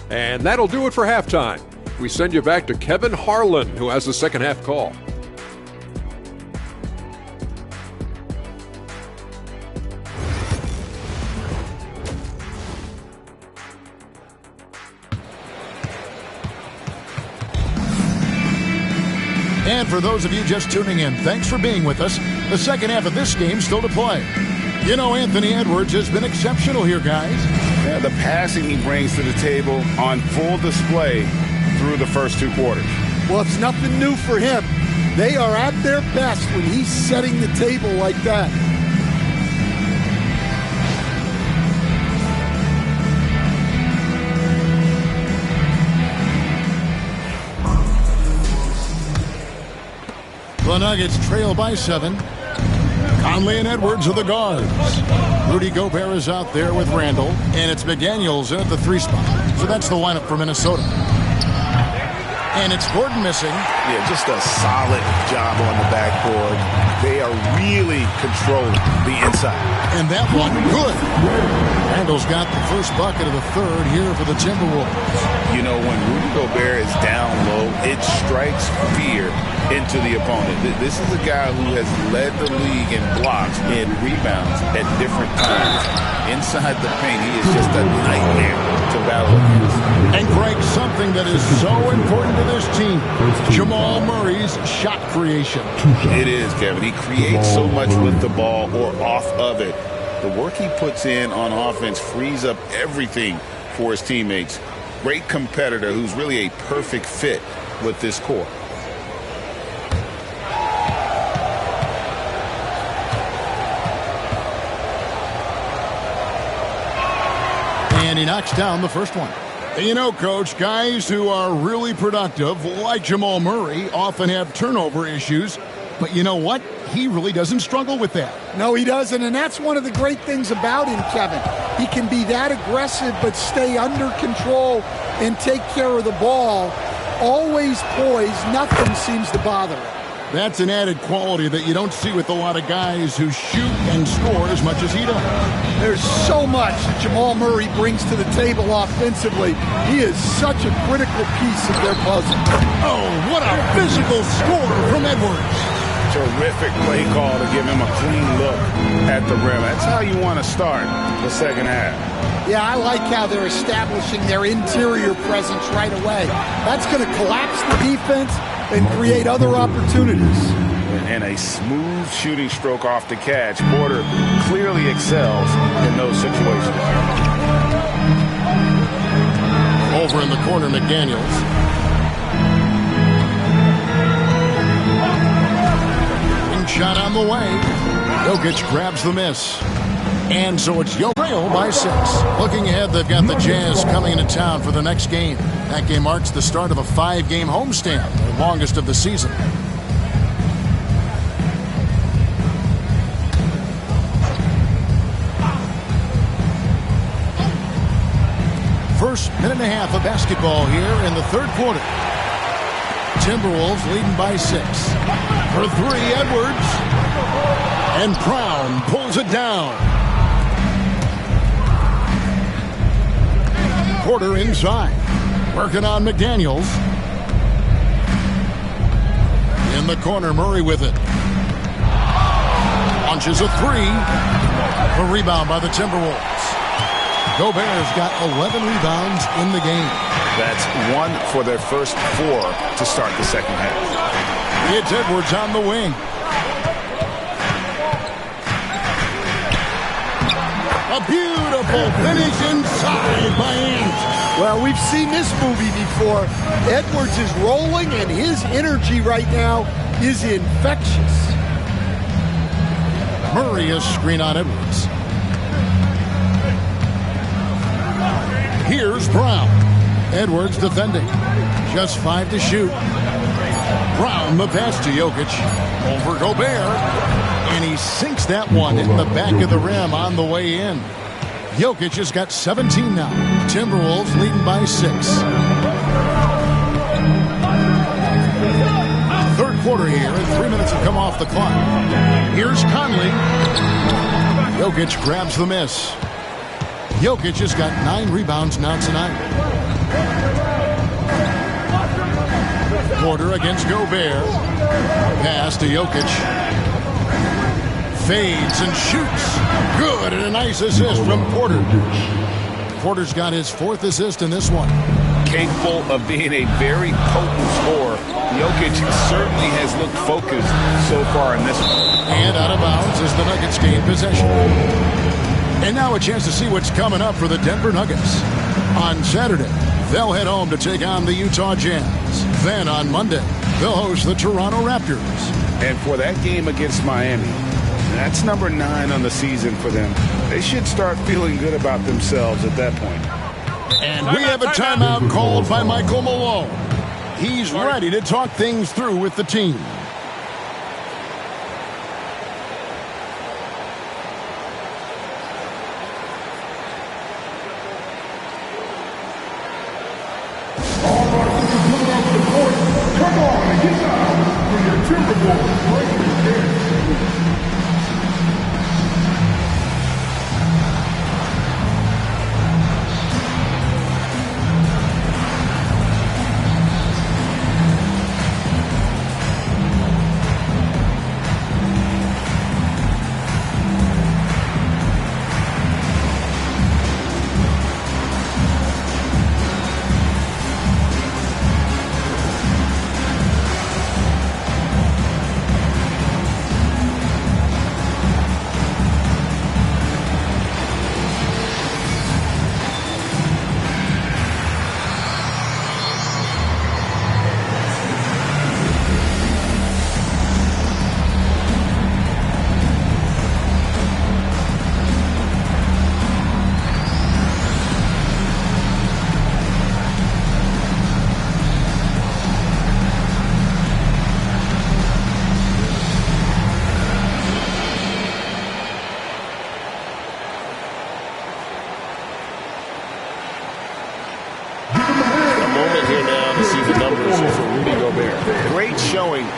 And that'll do it for halftime. We send you back to Kevin Harlan, who has the second half call. And for those of you just tuning in, thanks for being with us. The second half of this game still to play. You know, Anthony Edwards has been exceptional here, guys. Yeah, the passing he brings to the table on full display through the first 2 quarters. Well, it's nothing new for him. They are at their best when he's setting the table like that. The Nuggets trail by 7. Conley and Edwards are the guards. Rudy Gobert is out there with Randle, and it's McDaniels in at the 3 spot. So that's the lineup for Minnesota. And it's Gordon missing. Yeah, just a solid job on the backboard. They are really controlling the inside. And that one, good. Randle's got the first bucket of the third here for the Timberwolves. You know, when Rudy Gobert is down low, it strikes fear into the opponent. This is a guy who has led the league in blocks and rebounds at different times. Inside the paint, he is just a nightmare to battle against. And Greg, something that is so important to this team, Jamal Murray's shot creation. It is, Kevin. He creates so much with the ball or off of it. The work he puts in on offense frees up everything for his teammates. Great competitor who's really a perfect fit with this core. And he knocks down the first one. You know, Coach, guys who are really productive, like Jamal Murray, often have turnover issues. But you know what? He really doesn't struggle with that. No, he doesn't, and that's one of the great things about him, Kevin. He can be that aggressive but stay under control and take care of the ball. Always poised. Nothing seems to bother him. That's an added quality that you don't see with a lot of guys who shoot and score as much as he does. There's so much that Jamal Murray brings to the table offensively. He is such a critical piece of their puzzle. Oh, what a physical score from Edwards. Terrific play call to give him a clean look at the rim. That's how you want to start the second half. Yeah, I like how they're establishing their interior presence right away. That's going to collapse the defense and create other opportunities. And a smooth shooting stroke off the catch. Porter clearly excels in those situations. Over in the corner, McDaniels. Shot on the way. Jokic grabs the miss. And so it's Jokic by 6. Looking ahead, they've got the Jazz coming into town for the next game. That game marks the start of a 5-game homestand, the longest of the season. First minute and a half of basketball here in the third quarter. Timberwolves leading by 6. For 3, Edwards. And Brown pulls it down. Porter inside. Working on McDaniels. In the corner, Murray with it. Launches a 3. A rebound by the Timberwolves. Gobert's got 11 rebounds in the game. That's 1 for their first 4 to start the second half. It's Edwards on the wing. A beautiful finish inside by Ant. Well, we've seen this movie before. Edwards is rolling, and his energy right now is infectious. Murray is screen on Edwards. Here's Brown. Edwards defending. Just 5 to shoot. Brown the pass to Jokic. Over Gobert. And he sinks that one in the back of the rim on the way in. Jokic has got 17 now. Timberwolves leading by 6. Third quarter here, and 3 minutes have come off the clock. Here's Conley. Jokic grabs the miss. Jokic has got 9 rebounds now tonight. Porter against Gobert. Pass to Jokic. Fades and shoots. Good, and a nice assist from Porter. Porter's got his 4th assist in this one. capable of being a very potent scorer. Jokic certainly has looked focused so far in this one. And out of bounds as the Nuggets gain possession. And now a chance to see what's coming up for the Denver Nuggets. On Saturday, they'll head home to take on the Utah Jazz. Then on Monday, they'll host the Toronto Raptors. And for that game against Miami, that's number 9 on the season for them. They should start feeling good about themselves at that point. And we have a timeout called by Michael Malone. He's ready to talk things through with the team. Come on, get down for your Timberwolves breaking game.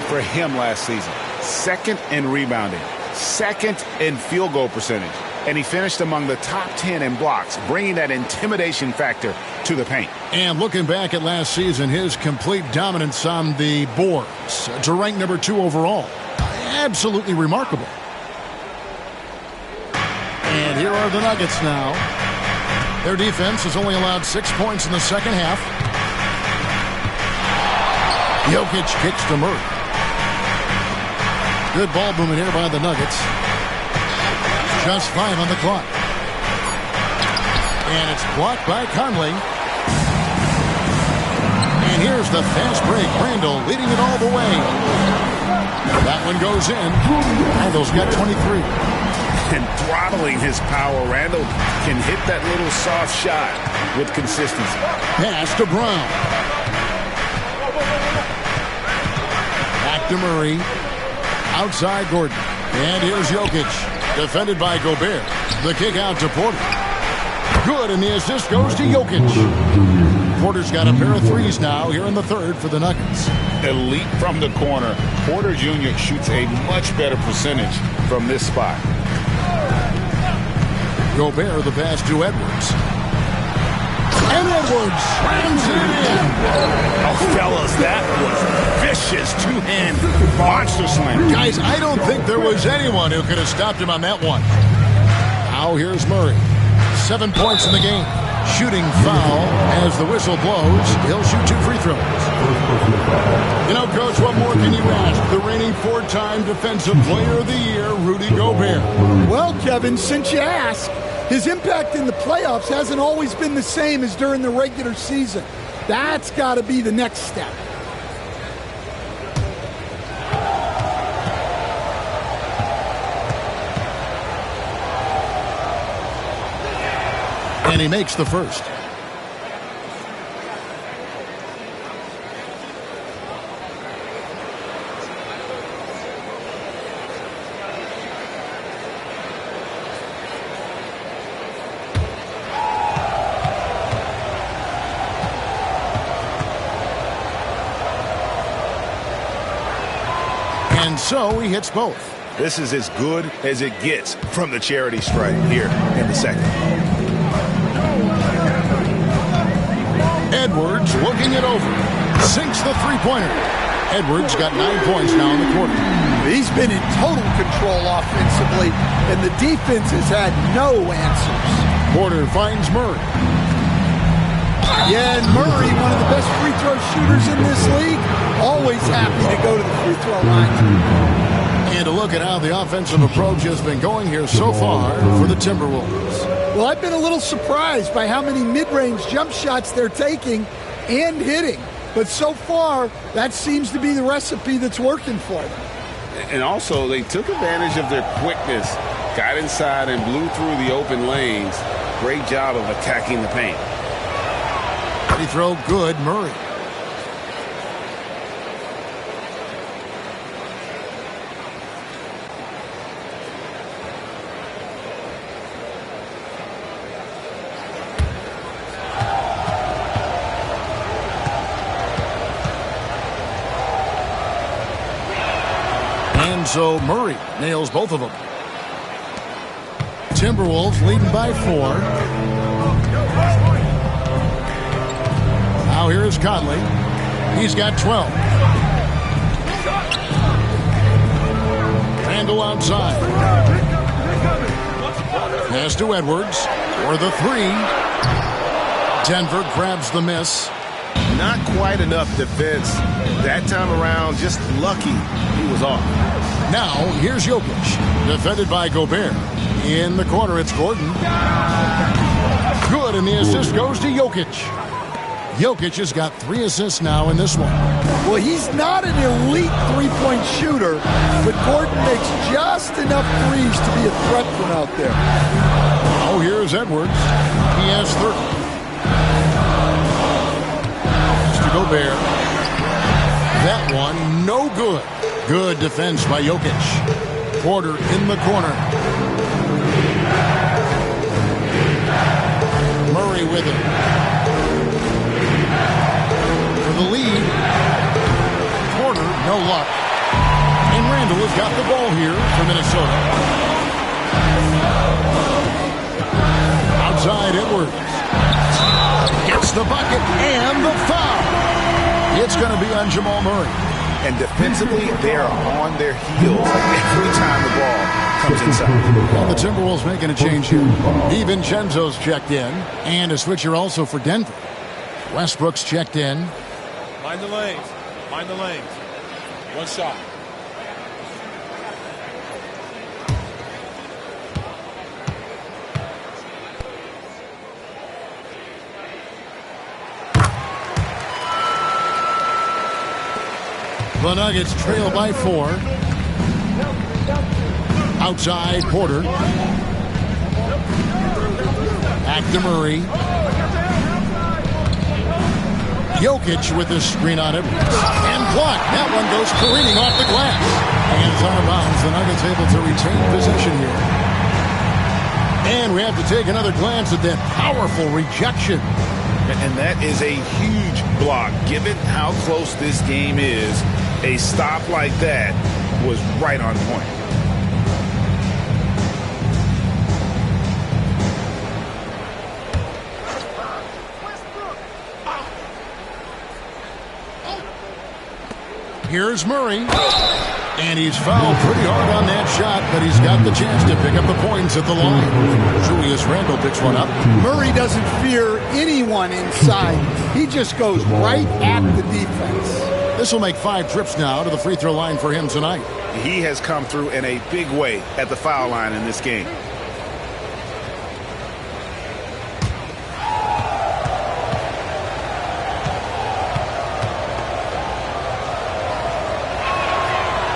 For him last season. 2nd in rebounding, 2nd in field goal percentage, and he finished among the top 10 in blocks, bringing that intimidation factor to the paint. And looking back at last season, his complete dominance on the boards to rank number 2 overall. Absolutely remarkable. And here are the Nuggets now. Their defense has only allowed 6 points in the second half. Jokic kicks to Murray. Good ball movement here by the Nuggets. Just 5 on the clock. And it's blocked by Conley. And here's the fast break. Randle leading it all the way. That one goes in. Randle's got 23. And throttling his power, Randle can hit that little soft shot with consistency. Pass to Brown. Back to Murray. Outside Gordon. And here's Jokic. Defended by Gobert. The kick out to Porter. Good, and the assist goes to Jokic. Porter's got a pair of threes now here in the third for the Nuggets. Elite from the corner. Porter Jr. shoots a much better percentage from this spot. Gobert the pass to Edwards. And Edwards slams it in. Oh, fellas, that was vicious two-hand monster slam. Guys, I don't think there was anyone who could have stopped him on that one. Now here's Murray. 7 points in the game. Shooting foul as the whistle blows. He'll shoot 2 free throws. You know, Coach, what more can you ask? The reigning 4-time Defensive Player of the Year, Rudy Gobert. Well, Kevin, since you ask, his impact in the playoffs hasn't always been the same as during the regular season. That's got to be the next step. And he makes the first. And so he hits both. This is as good as it gets from the charity stripe here in the second. Edwards looking it over. Sinks the three-pointer. Edwards got 9 points now in the quarter. He's been in total control offensively, and the defense has had no answers. Porter finds Murray. Yeah, and Murray, one of the best free throw shooters in this league, always happy to go to the free throw line. And a look at how the offensive approach has been going here so far for the Timberwolves. Well, I've been a little surprised by how many mid-range jump shots they're taking and hitting. But so far, that seems to be the recipe that's working for them. And also, they took advantage of their quickness, got inside and blew through the open lanes. Great job of attacking the paint. Free throw good, Murray. And so Murray nails both of them. Timberwolves leading by 4. Now here is Conley. He's got 12. Randle outside. Pass to Edwards for the 3. Denver grabs the miss. Not quite enough defense that time around. Just lucky he was off. Now here's Jokic. Defended by Gobert. In the corner, it's Gordon. Good, and the assist goes to Jokic. Jokic has got 3 assists now in this one. Well, he's not an elite three-point shooter, but Gordon makes just enough threes to be a threat from out there. Oh, here's Edwards. He has 30. It's to Gobert. That one, no good. Good defense by Jokic. Porter in the corner. Murray with it. For the lead. Porter, no luck. And Randle has got the ball here for Minnesota. Outside Edwards. Gets the bucket and the foul. It's going to be on Jamal Murray. And defensively, they are on their heels every time the ball comes inside. And the Timberwolves making a change here. DiVincenzo's checked in. And a switcher also for Denver. Westbrook's checked in. Mind the lanes. Mind the lanes. One shot. The Nuggets trail by 4. Outside, Porter. Back to Murray. Jokic with the screen on it. And blocked. That one goes careening off the glass. Hands out of bounds. The Nuggets able to retain possession here. And we have to take another glance at that powerful rejection. And that is a huge block. Given how close this game is, a stop like that was right on point. Here's Murray. And he's fouled pretty hard on that shot, but he's got the chance to pick up the points at the line. Julius Randle picks one up. Murray doesn't fear anyone inside. He just goes right at the defense. This will make 5 trips now to the free throw line for him tonight. He has come through in a big way at the foul line in this game.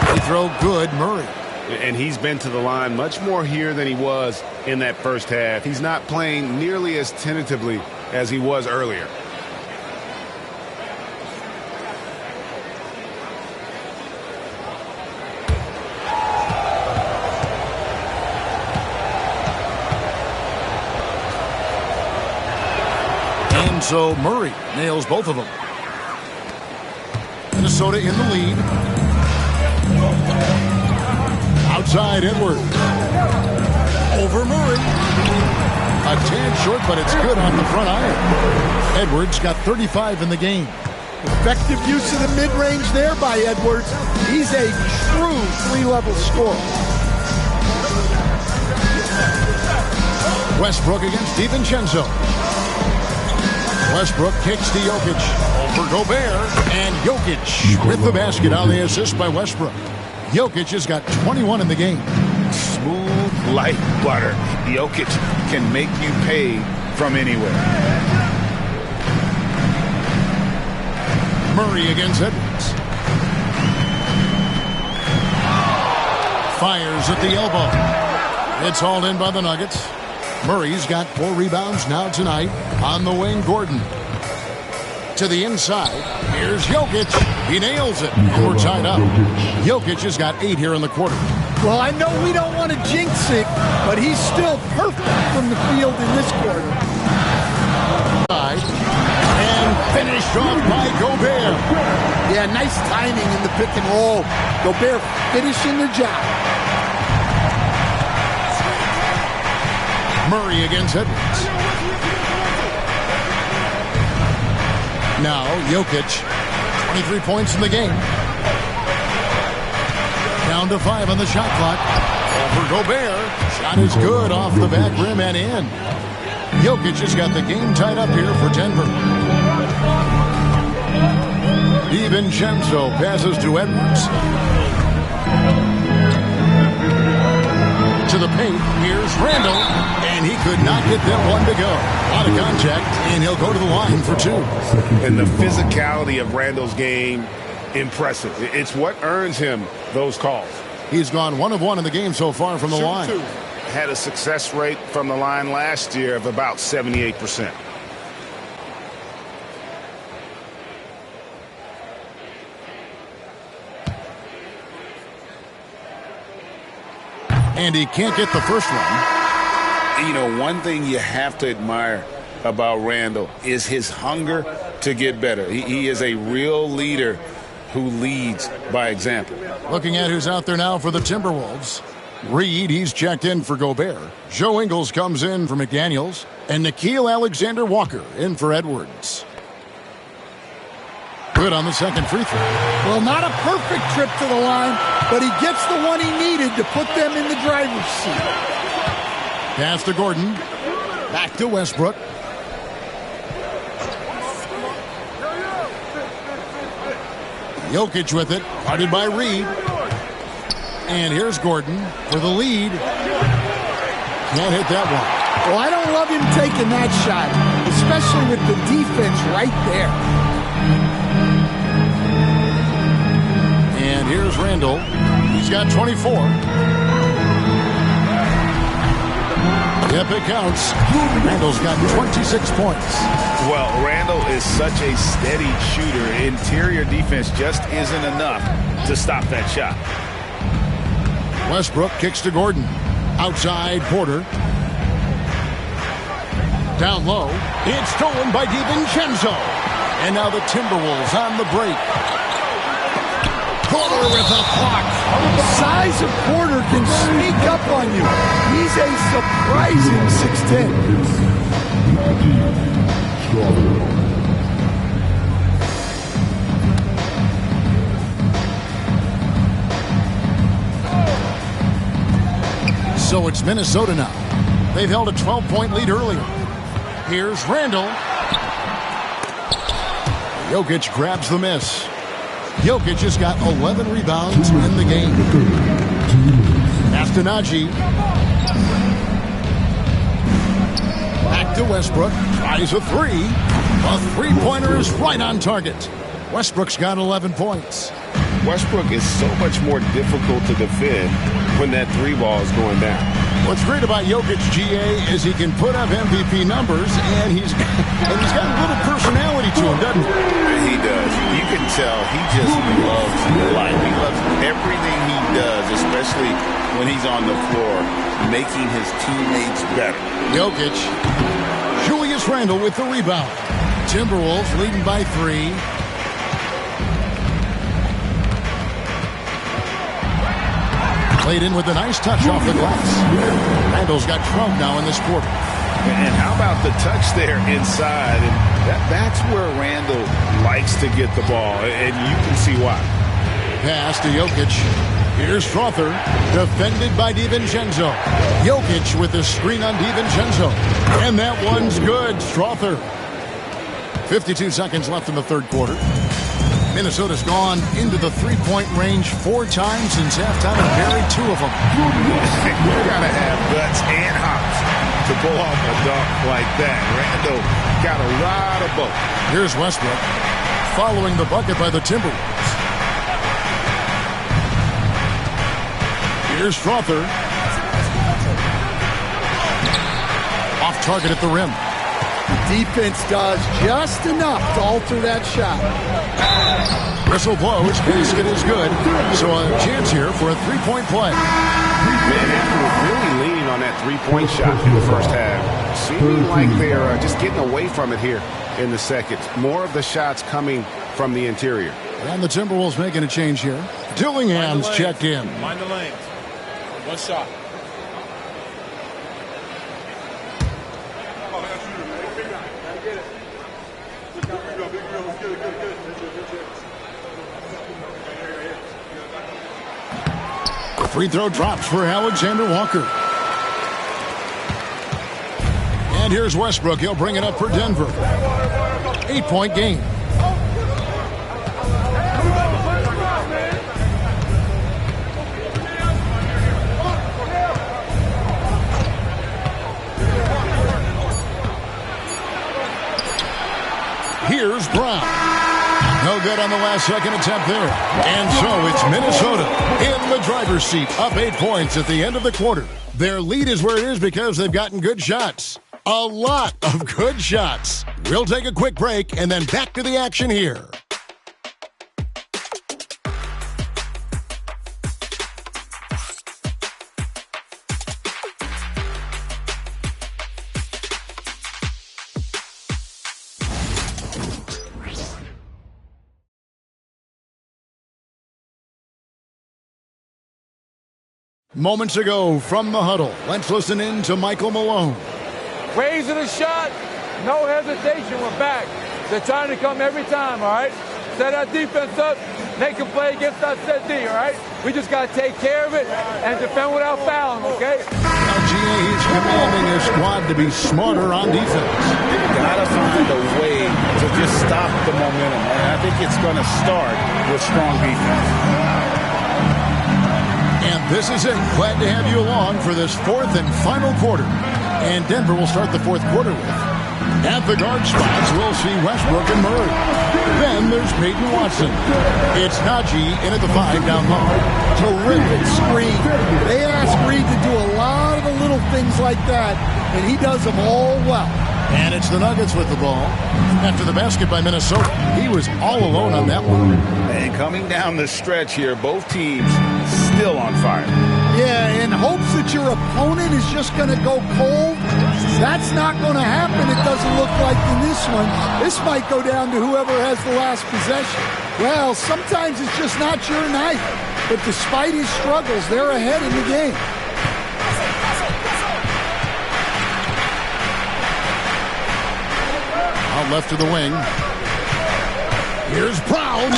Free throw good, Murray. And he's been to the line much more here than he was in that first half. He's not playing nearly as tentatively as he was earlier. And so Murray nails both of them. Minnesota in the lead. Outside Edwards. Over Murray. A tad short, but it's good on the front iron. Edwards got 35 in the game. Effective use of the mid-range there by Edwards. He's a true 3-level scorer. Westbrook against DiVincenzo. Westbrook kicks to Jokic. Over Gobert. And Jokic with the basket on the assist by Westbrook. Jokic has got 21 in the game. Smooth like butter. Jokic can make you pay from anywhere. Murray against Edwards. Fires at the elbow. It's hauled in by the Nuggets. Murray's got 4 rebounds now tonight. On the wing, Gordon. To the inside. Here's Jokic. He nails it. And we're tied up. Jokic has got 8 here in the quarter. Well, I know we don't want to jinx it, but he's still perfect from the field in this quarter. And finished off by Gobert. Yeah, nice timing in the pick and roll. Gobert finishing the job. Murray against Edwards. Now, Jokic, 23 points in the game. Down to 5 on the shot clock. Over Gobert. Shot is good off the back rim and in. Jokic has got the game tied up here for Denver. DiVincenzo passes to Edwards. To the paint. Here's Randle. And he could not get that one to go. Out of contact, and he'll go to the line for 2. And the physicality of Randle's game, impressive. It's what earns him those calls. He's gone 1 of 1 in the game so far from the line. Had a success rate from the line last year of about 78%. And he can't get the first one. You know, one thing you have to admire about Randle is his hunger to get better. He is a real leader who leads by example. Looking at who's out there now for the Timberwolves. Reed, he's checked in for Gobert. Joe Ingles comes in for McDaniels. And Nickeil Alexander-Walker in for Edwards. Good on the second free throw. Well, not a perfect trip to the line, but he gets the one he needed to put them in the driver's seat. Pass to Gordon. Back to Westbrook. Jokic with it. Guarded by Reed. And here's Gordon for the lead. Can't hit that one. Well, I don't love him taking that shot, especially with the defense right there. And here's Randle. He's got 24. Yep, it counts. Randle's got 26 points. Well, Randle is such a steady shooter. Interior defense just isn't enough to stop that shot. Westbrook kicks to Gordon. Outside, Porter. Down low. It's stolen by DiVincenzo. And now the Timberwolves on the break. Porter with a block. The size of Porter can sneak up on you. He's a surprising 6'10". So it's Minnesota now. They've held a 12-point lead earlier. Here's Randle. Jokic grabs the miss. Jokic has got 11 rebounds in the game. Pass to Najee. Back to Westbrook. Tries a 3. A three-pointer is right on target. Westbrook's got 11 points. Westbrook is so much more difficult to defend when that 3 ball is going down. What's great about Jokic, GA, is he can put up MVP numbers, and he's got a little personality to him, doesn't he? He does. You can tell he just loves life. He loves everything he does, especially when he's on the floor, making his teammates better. Jokic. Julius Randle with the rebound. Timberwolves leading by 3. Played in with a nice touch off the glass. Randle's got 12 now in this quarter. And how about the touch there inside? And that's where Randle likes to get the ball, and you can see why. Pass to Jokic. Here's Strother, defended by DiVincenzo. Jokic with the screen on DiVincenzo. And that one's good, Strother. 52 seconds left in the third quarter. Minnesota's gone into the three-point range 4 times since halftime and buried 2 of them. You gotta have guts and hops to pull off a dunk like that. Randle got a lot of both. Here's Westbrook following the bucket by the Timberwolves. Here's Strother. Off target at the rim. Defense does just enough to alter that shot. Russell blows. Basket is good. So a chance here for a three-point play. Manhattan was really leaning on that three-point shot in the first half. Seeming like they're just getting away from it here in the second. More of the shots coming from the interior. And the Timberwolves making a change here. Dillingham's checked in. Mind the lanes. 1 shot. Free throw drops for Alexander Walker. And here's Westbrook. He'll bring it up for Denver. 8-point game. Here's Brown. No good on the last second attempt there. And so it's Minnesota in the driver's seat, up 8 points at the end of the quarter. Their lead is where it is because they've gotten good shots. A lot of good shots. We'll take a quick break and then back to the action here. Moments ago from the huddle, let's listen in to Michael Malone. Raising the shot, no hesitation, we're back. They're trying to come every time, all right? Set our defense up, make a play against our set D, all right? We just got to take care of it and defend without fouling, okay? Now, GA, he's commanding his squad to be smarter on defense. Got to find a way to just stop the momentum, and I think it's going to start with strong defense. And this is it. Glad to have you along for this fourth and final quarter. And Denver will start the fourth quarter with. At the guard spots, we'll see Westbrook and Murray. Then there's Peyton Watson. It's Najee in at the 5 down low. Terrific screen. They ask Reed to do a lot of the little things like that, and he does them all well. And it's the Nuggets with the ball. After the basket by Minnesota, he was all alone on that one. And coming down the stretch here, both teams still on fire. Yeah, in hopes that your opponent is just going to go cold, that's not going to happen. It doesn't look like in this one. This might go down to whoever has the last possession. Well, sometimes it's just not your night. But despite his struggles, they're ahead in the game. Out left to the wing. Here's Brown.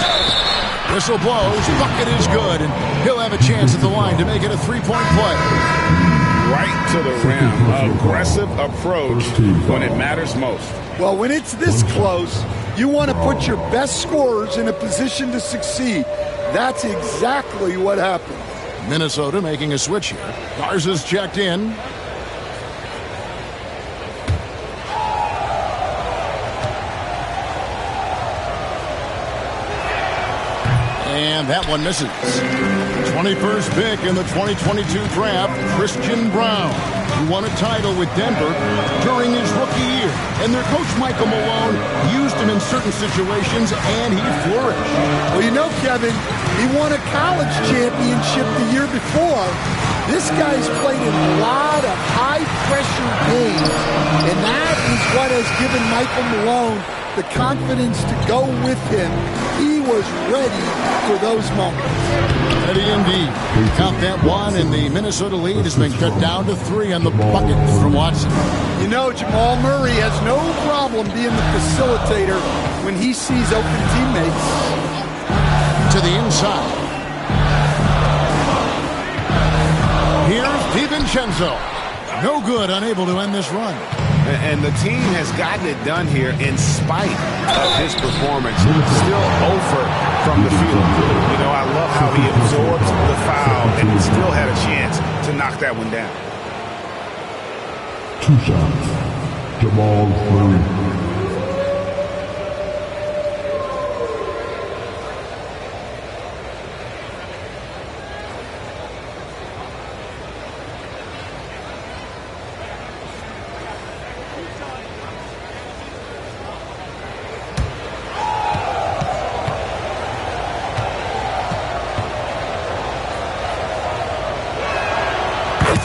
Whistle blows. Bucket is good. And he'll have a chance at the line to make it a three-point play. Right to the rim. Aggressive approach when it matters most. Well, when it's this close, you want to put your best scorers in a position to succeed. That's exactly what happened. Minnesota making a switch here. Garza's checked in. And that one misses. 21st pick in the 2022 draft, Christian Brown, who won a title with Denver during his rookie year. And their coach, Michael Malone, used him in certain situations, and he flourished. Well, you know, Kevin, he won a college championship the year before. This guy's played in a lot of high-pressure games, and that is what has given Michael Malone the confidence to go with him. He was ready for those moments. Ready indeed. Count that one, and the Minnesota lead has been cut down to 3 on the bucket from Watson. You know, Jamal Murray has no problem being the facilitator when he sees open teammates. To the inside. Here's DiVincenzo. No good, unable to end this run. And the team has gotten it done here in spite of his performance. Still over from the field. You know, I love how he absorbed the foul and still had a chance to knock that one down. 2 shots. Jamal Murray.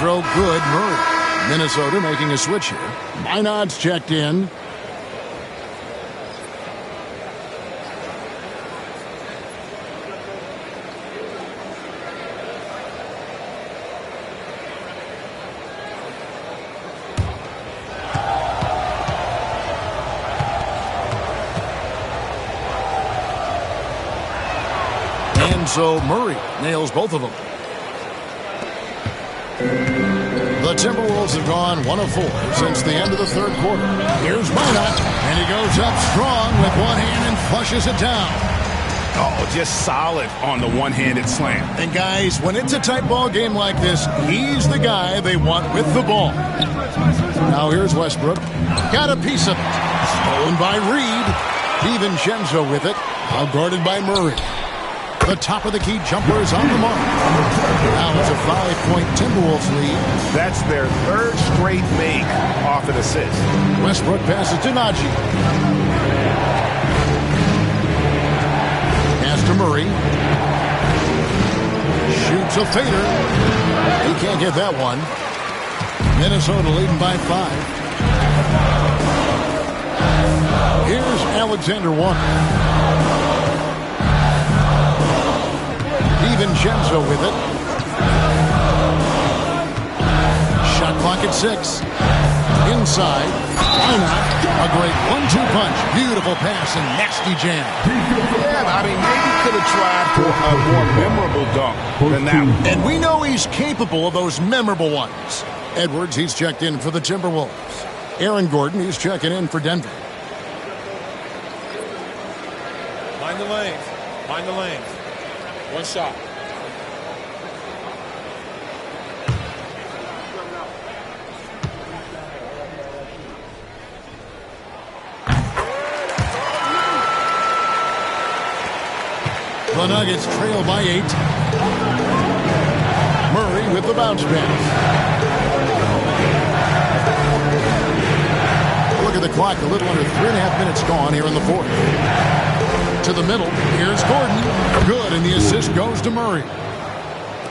Throw good, Murray. Minnesota making a switch here. Minot's checked in. And so Murray nails both of them. The Timberwolves have gone 1 of 4 since the end of the third quarter. Here's Minot, and he goes up strong with one hand and flushes it down. Oh, just solid on the one-handed slam. And guys, when it's a tight ball game like this, he's the guy they want with the ball. Now here's Westbrook. Got a piece of it. Stolen by Reed. DiVincenzo with it. Now guarded by Murray. The top of the key jumper is on the mark. Now it's a 5-point Timberwolves lead. That's their third straight make off an assist. Westbrook passes to Najee. Pass to Murray. Shoots a fader. He can't get that one. Minnesota leading by 5. Here's Alexander Walker. DiVincenzo with it. Shot clock at 6. Inside. Why not? A great 1-2 punch. Beautiful pass and nasty jam. Yeah, I mean, maybe could have tried for a more memorable dunk than that one. And we know he's capable of those memorable ones. Edwards, he's checked in for the Timberwolves. Aaron Gordon, he's checking in for Denver. Mind the lanes. Mind the lanes. 1 shot. The Nuggets trail by 8. Murray with the bounce pass. Look at the clock, a little under 3.5 minutes gone here in the fourth. To the middle, here's Gordon. Good, and the assist goes to Murray.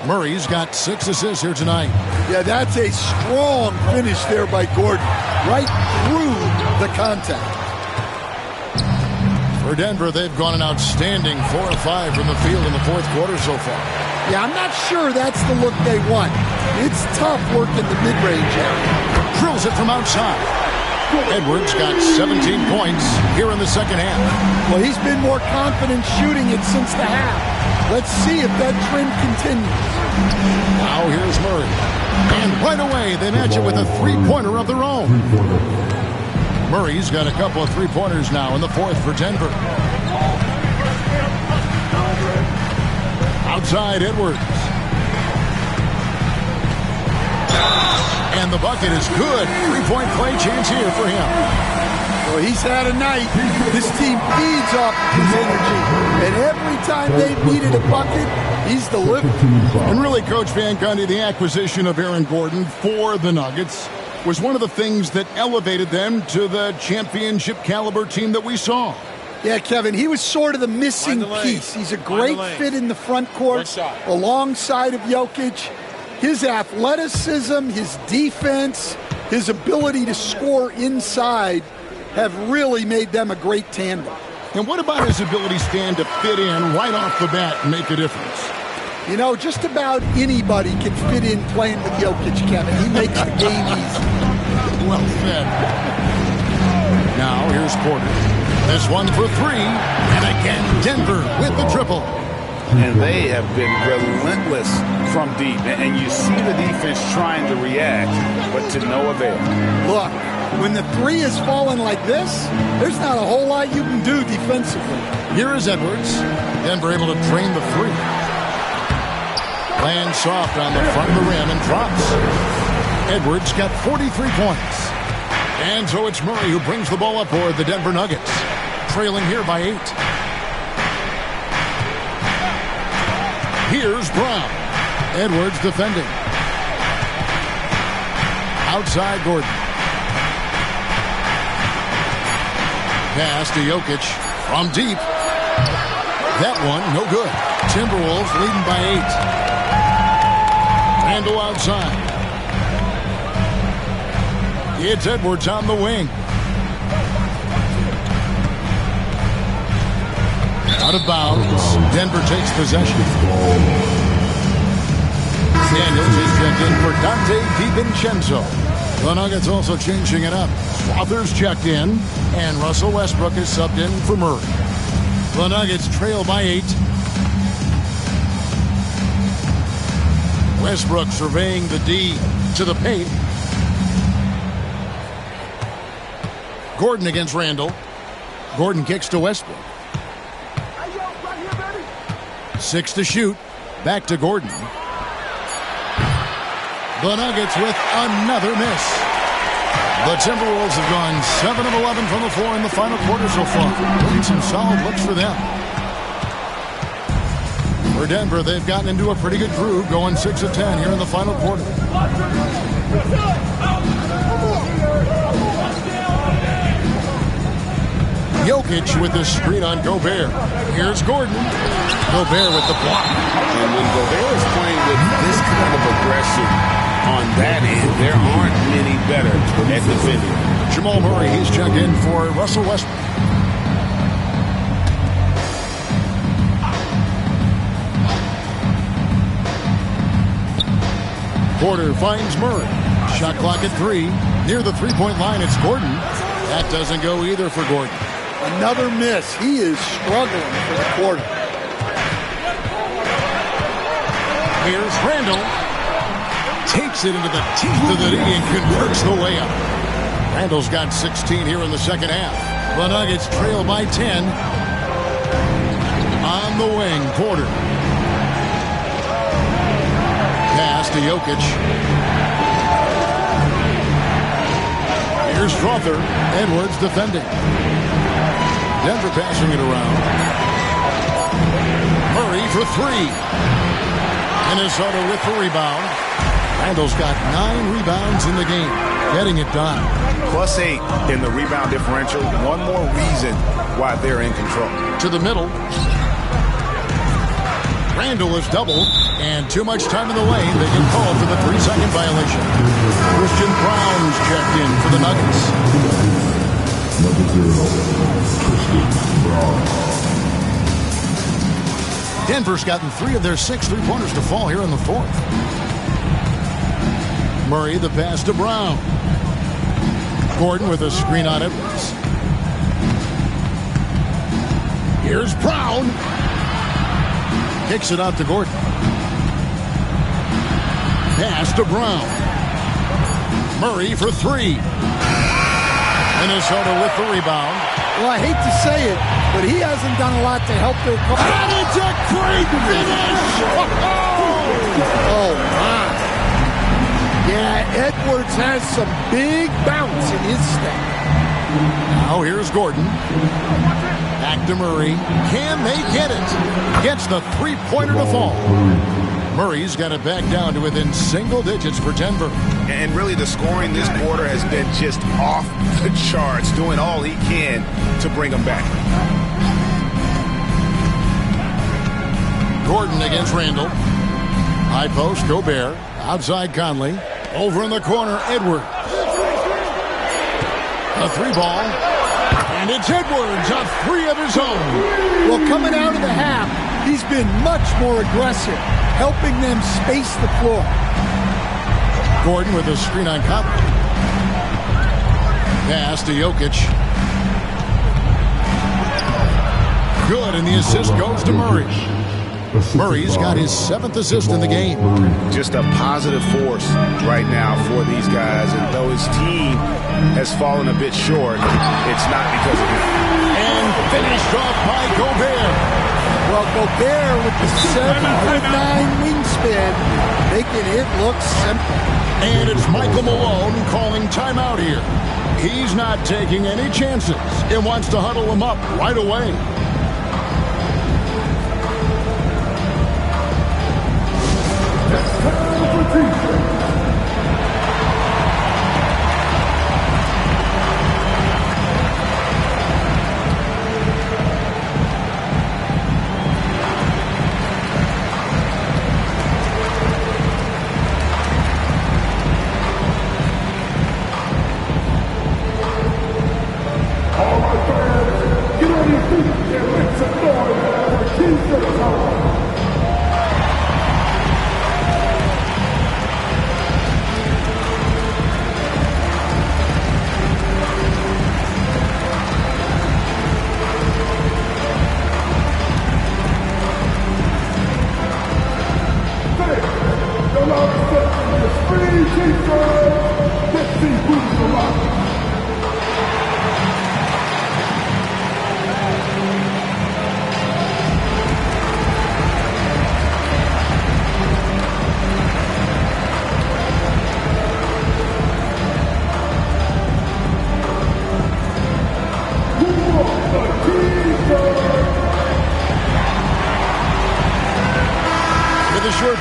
Murray's got 6 assists here tonight. Yeah, that's a strong finish there by Gordon. Right through the contact. For Denver, they've gone an outstanding 4 of 5 from the field in the fourth quarter so far. Yeah, I'm not sure that's the look they want. It's tough working the mid-range area. Drills it from outside. Edwards got 17 points here in the second half. Well, he's been more confident shooting it since the half. Let's see if that trend continues. Now here's Murray. And right away, they match it with a three-pointer of their own. Murray's got a couple of three-pointers now in the fourth for Denver. Outside Edwards. And the bucket is good. Three-point play chance here for him. Well, he's had a night. This team feeds off his energy. And every time they've needed a bucket, he's delivered. And really, Coach Van Gundy, the acquisition of Aaron Gordon for the Nuggets was one of the things that elevated them to the championship caliber team that we saw. Yeah, Kevin, he was sort of the missing piece. He's a great fit in the front court alongside of Jokic. His athleticism, his defense, his ability to score inside have really made them a great tandem. And what about his ability, Stan, to fit in right off the bat and make a difference? You know, just about anybody can fit in playing with Jokic, Kevin. He makes the game easy. Well said. Now here's Porter. This one for 3. And again, Denver with the triple. and they have been relentless from deep. And you see the defense trying to react, but to no avail. Look, when the three is falling like this, there's not a whole lot you can do defensively. Here is Edwards. Denver able to drain the three. Lands soft on the front of the rim and drops. Edwards got 43 points. And so it's Murray who brings the ball up for the Denver Nuggets. Trailing here by 8. Here's Brown. Edwards defending. Outside Gordon. Pass to Jokic from deep. That one, no good. Timberwolves leading by 8. Randle outside. It's Edwards on the wing. Out of bounds. Denver takes possession. Daniels is checked in for Donte DiVincenzo. The Nuggets also changing it up. Authors checked in, and Russell Westbrook is subbed in for Murray. The Nuggets trail by 8. Westbrook surveying the D to the paint. Gordon against Randle. Gordon kicks to Westbrook. 6 to shoot. Back to Gordon. The Nuggets with another miss. The Timberwolves have gone 7 of 11 from the floor in the final quarter so far. Getting some solid looks for them. For Denver, they've gotten into a pretty good groove, going 6 of 10 here in the final quarter. Jokic with the screen on Gobert. Here's Gordon. Gobert with the block. And when Gobert is playing with this kind of aggression on that end, there aren't many better at defending. Jamal Murray, he's checked in for Russell Westbrook. Porter finds Murray. Shot clock at 3. Near the three-point line, it's Gordon. That doesn't go either for Gordon. Another miss. He is struggling for the quarter. Here's Randle. Takes it into the teeth of the D and converts the layup. Randle's got 16 here in the second half. The Nuggets trail by 10. On the wing, Porter. Pass to Jokic. Here's Strother. Edwards defending. Denver passing it around. Murray for 3. Minnesota with the rebound. Randle's got 9 rebounds in the game. Getting it done. +8 in the rebound differential. One more reason why they're in control. To the middle. Randle is doubled, and too much time in the lane. They get called for the 3-second violation. Christian Brown's checked in for the Nuggets. Number 0, Christian Brown. Denver's gotten 3 of their 6 3-pointers to fall here in the fourth. Murray, the pass to Brown. Gordon with a screen on Edwards. Here's Brown. Kicks it out to Gordon. Pass to Brown. Murray for 3. Minnesota with the rebound. Well, I hate to say it, but he hasn't done a lot to help their coach. And it's a great finish! Oh, my. Yeah, Edwards has some big bounce in his step. Now here's Gordon. Back to Murray. Can they get it? Gets the 3-pointer to fall. Murray's got it back down to within single digits for Denver. And really the scoring this quarter has been just off the charts, doing all he can to bring them back. Gordon against Randle. High post, Gobert. Outside Conley. Over in the corner, Edwards. A 3-ball. And it's Edwards, a 3 of his own. Well, coming out of the half, he's been much more aggressive, helping them space the floor. Gordon with a screen on Conley. Pass to Jokic. Good, and the assist goes to Murray. Murray's got his 7th assist in the game. Just a positive force right now for these guys. And though his team has fallen a bit short, it's not because of him. And finished off by Gobert. Well, Gobert with the 7'9" wingspan, making it look simple. And it's Michael Malone calling timeout here. He's not taking any chances and wants to huddle him up right away.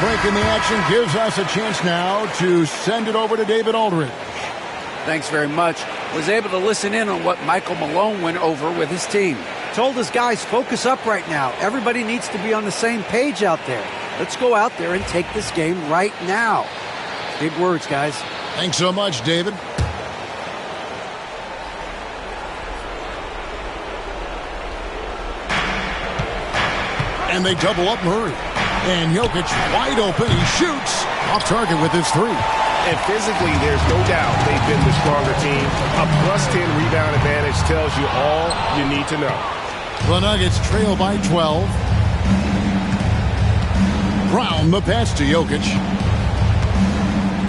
Break in the action gives us a chance now to send it over to David Aldridge. Thanks very much. Was able to listen in on what Michael Malone went over with his team. Told his guys, focus up right now. Everybody needs to be on the same page out there. Let's go out there and take this game right now. Big words, guys. Thanks so much, David. And they double up Murray. And Jokic wide open. He shoots off target with his 3. And physically, there's no doubt they've been the stronger team. A +10 rebound advantage tells you all you need to know. The Nuggets trail by 12. Brown the pass to Jokic.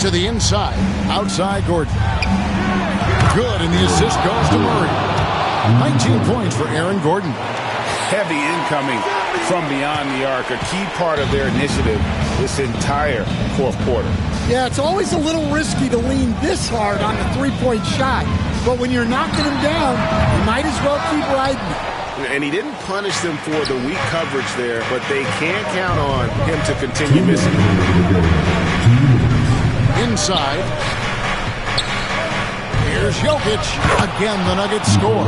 To the inside. Outside Gordon. Good, and the assist goes to Murray. 19 points for Aaron Gordon. Heavy incoming from beyond the arc, a key part of their initiative this entire fourth quarter. Yeah, it's always a little risky to lean this hard on the three-point shot, but when you're knocking him down, you might as well keep riding it. And he didn't punish them for the weak coverage there, but they can't count on him to continue missing. Inside. Here's Jokic. Again, the Nuggets score.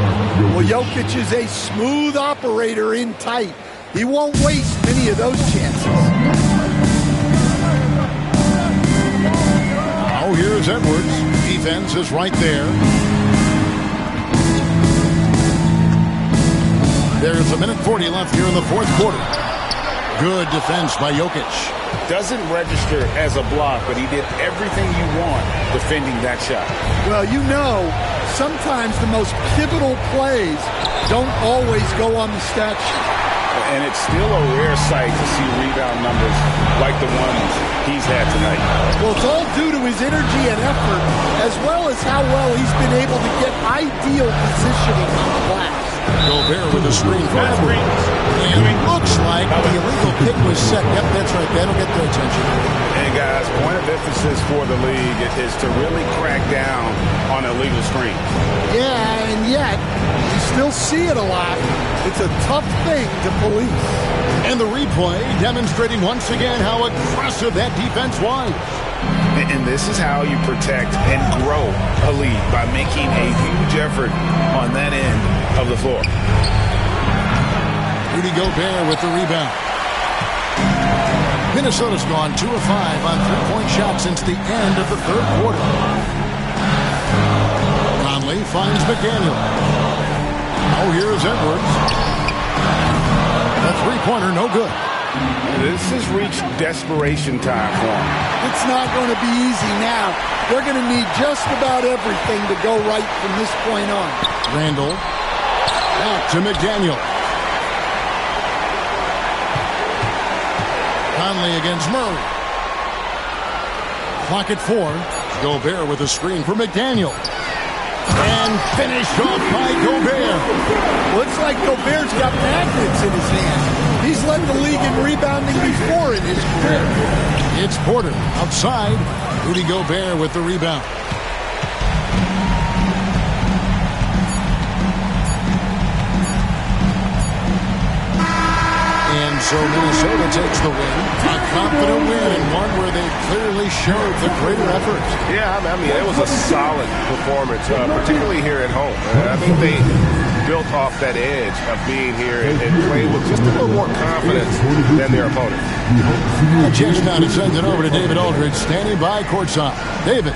Well, Jokic is a smooth operator in tight. He won't waste many of those chances. Now here's Edwards. Defense is right there. There's a minute 40 left here in the fourth quarter. Good defense by Jokic. Doesn't register as a block, but he did everything you want defending that shot. Well, you know, sometimes the most pivotal plays don't always go on the stat sheet. And it's still a rare sight to see rebound numbers like the ones he's had tonight. Well, it's all due to his energy and effort, as well as how well he's been able to get ideal positioning on the glass. Gobert with a screen for Edwards. And it looks like the illegal pick was set. Yep, that's right. That'll get their attention. And guys, point of emphasis for the league is to really crack down on illegal screens. Yeah, and yet, you still see it a lot. It's a tough thing to police. And the replay demonstrating once again how aggressive that defense was. And this is how you protect and grow a lead, by making a huge effort on that end of the floor. Rudy Gobert with the rebound. Minnesota's gone 2 of 5 on three-point shots since the end of the third quarter. Conley finds McDaniel. Oh, here's Edwards. The three-pointer, no good. This has reached desperation time for them. It's not going to be easy now. They're going to need just about everything to go right from this point on. Randle. Back to McDaniel. Conley against Murray. Clock at 4. Gobert with a screen for McDaniel. And finished off by Gobert. Looks like Gobert's got magnets in his hand. He's led the league in rebounding before in his career. It's Porter outside. Rudy Gobert with the rebound. And so Minnesota takes the win. A confident win and one where they clearly showed the greater effort. Yeah, I mean, it was a solid performance, particularly here at home. I think they built off that edge of being here and played with just a little more confidence than their opponent. A chance now to send it over to David Aldridge, standing by courtside. David.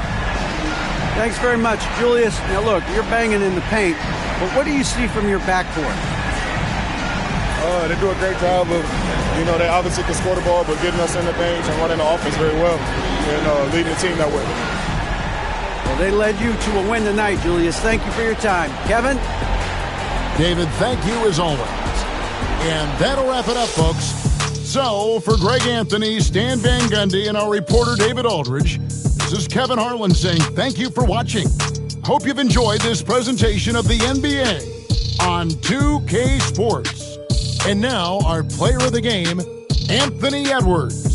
Thanks very much, Julius. Now look, you're banging in the paint, but what do you see from your backcourt? They do a great job of, they obviously can score the ball, but getting us in the paint and running the offense very well and leading the team that way. Well, they led you to a win tonight, Julius. Thank you for your time. Kevin? David, thank you as always. And that'll wrap it up, folks. So, for Greg Anthony, Stan Van Gundy, and our reporter David Aldridge, this is Kevin Harlan saying thank you for watching. Hope you've enjoyed this presentation of the NBA on 2K Sports. And now, our player of the game, Anthony Edwards.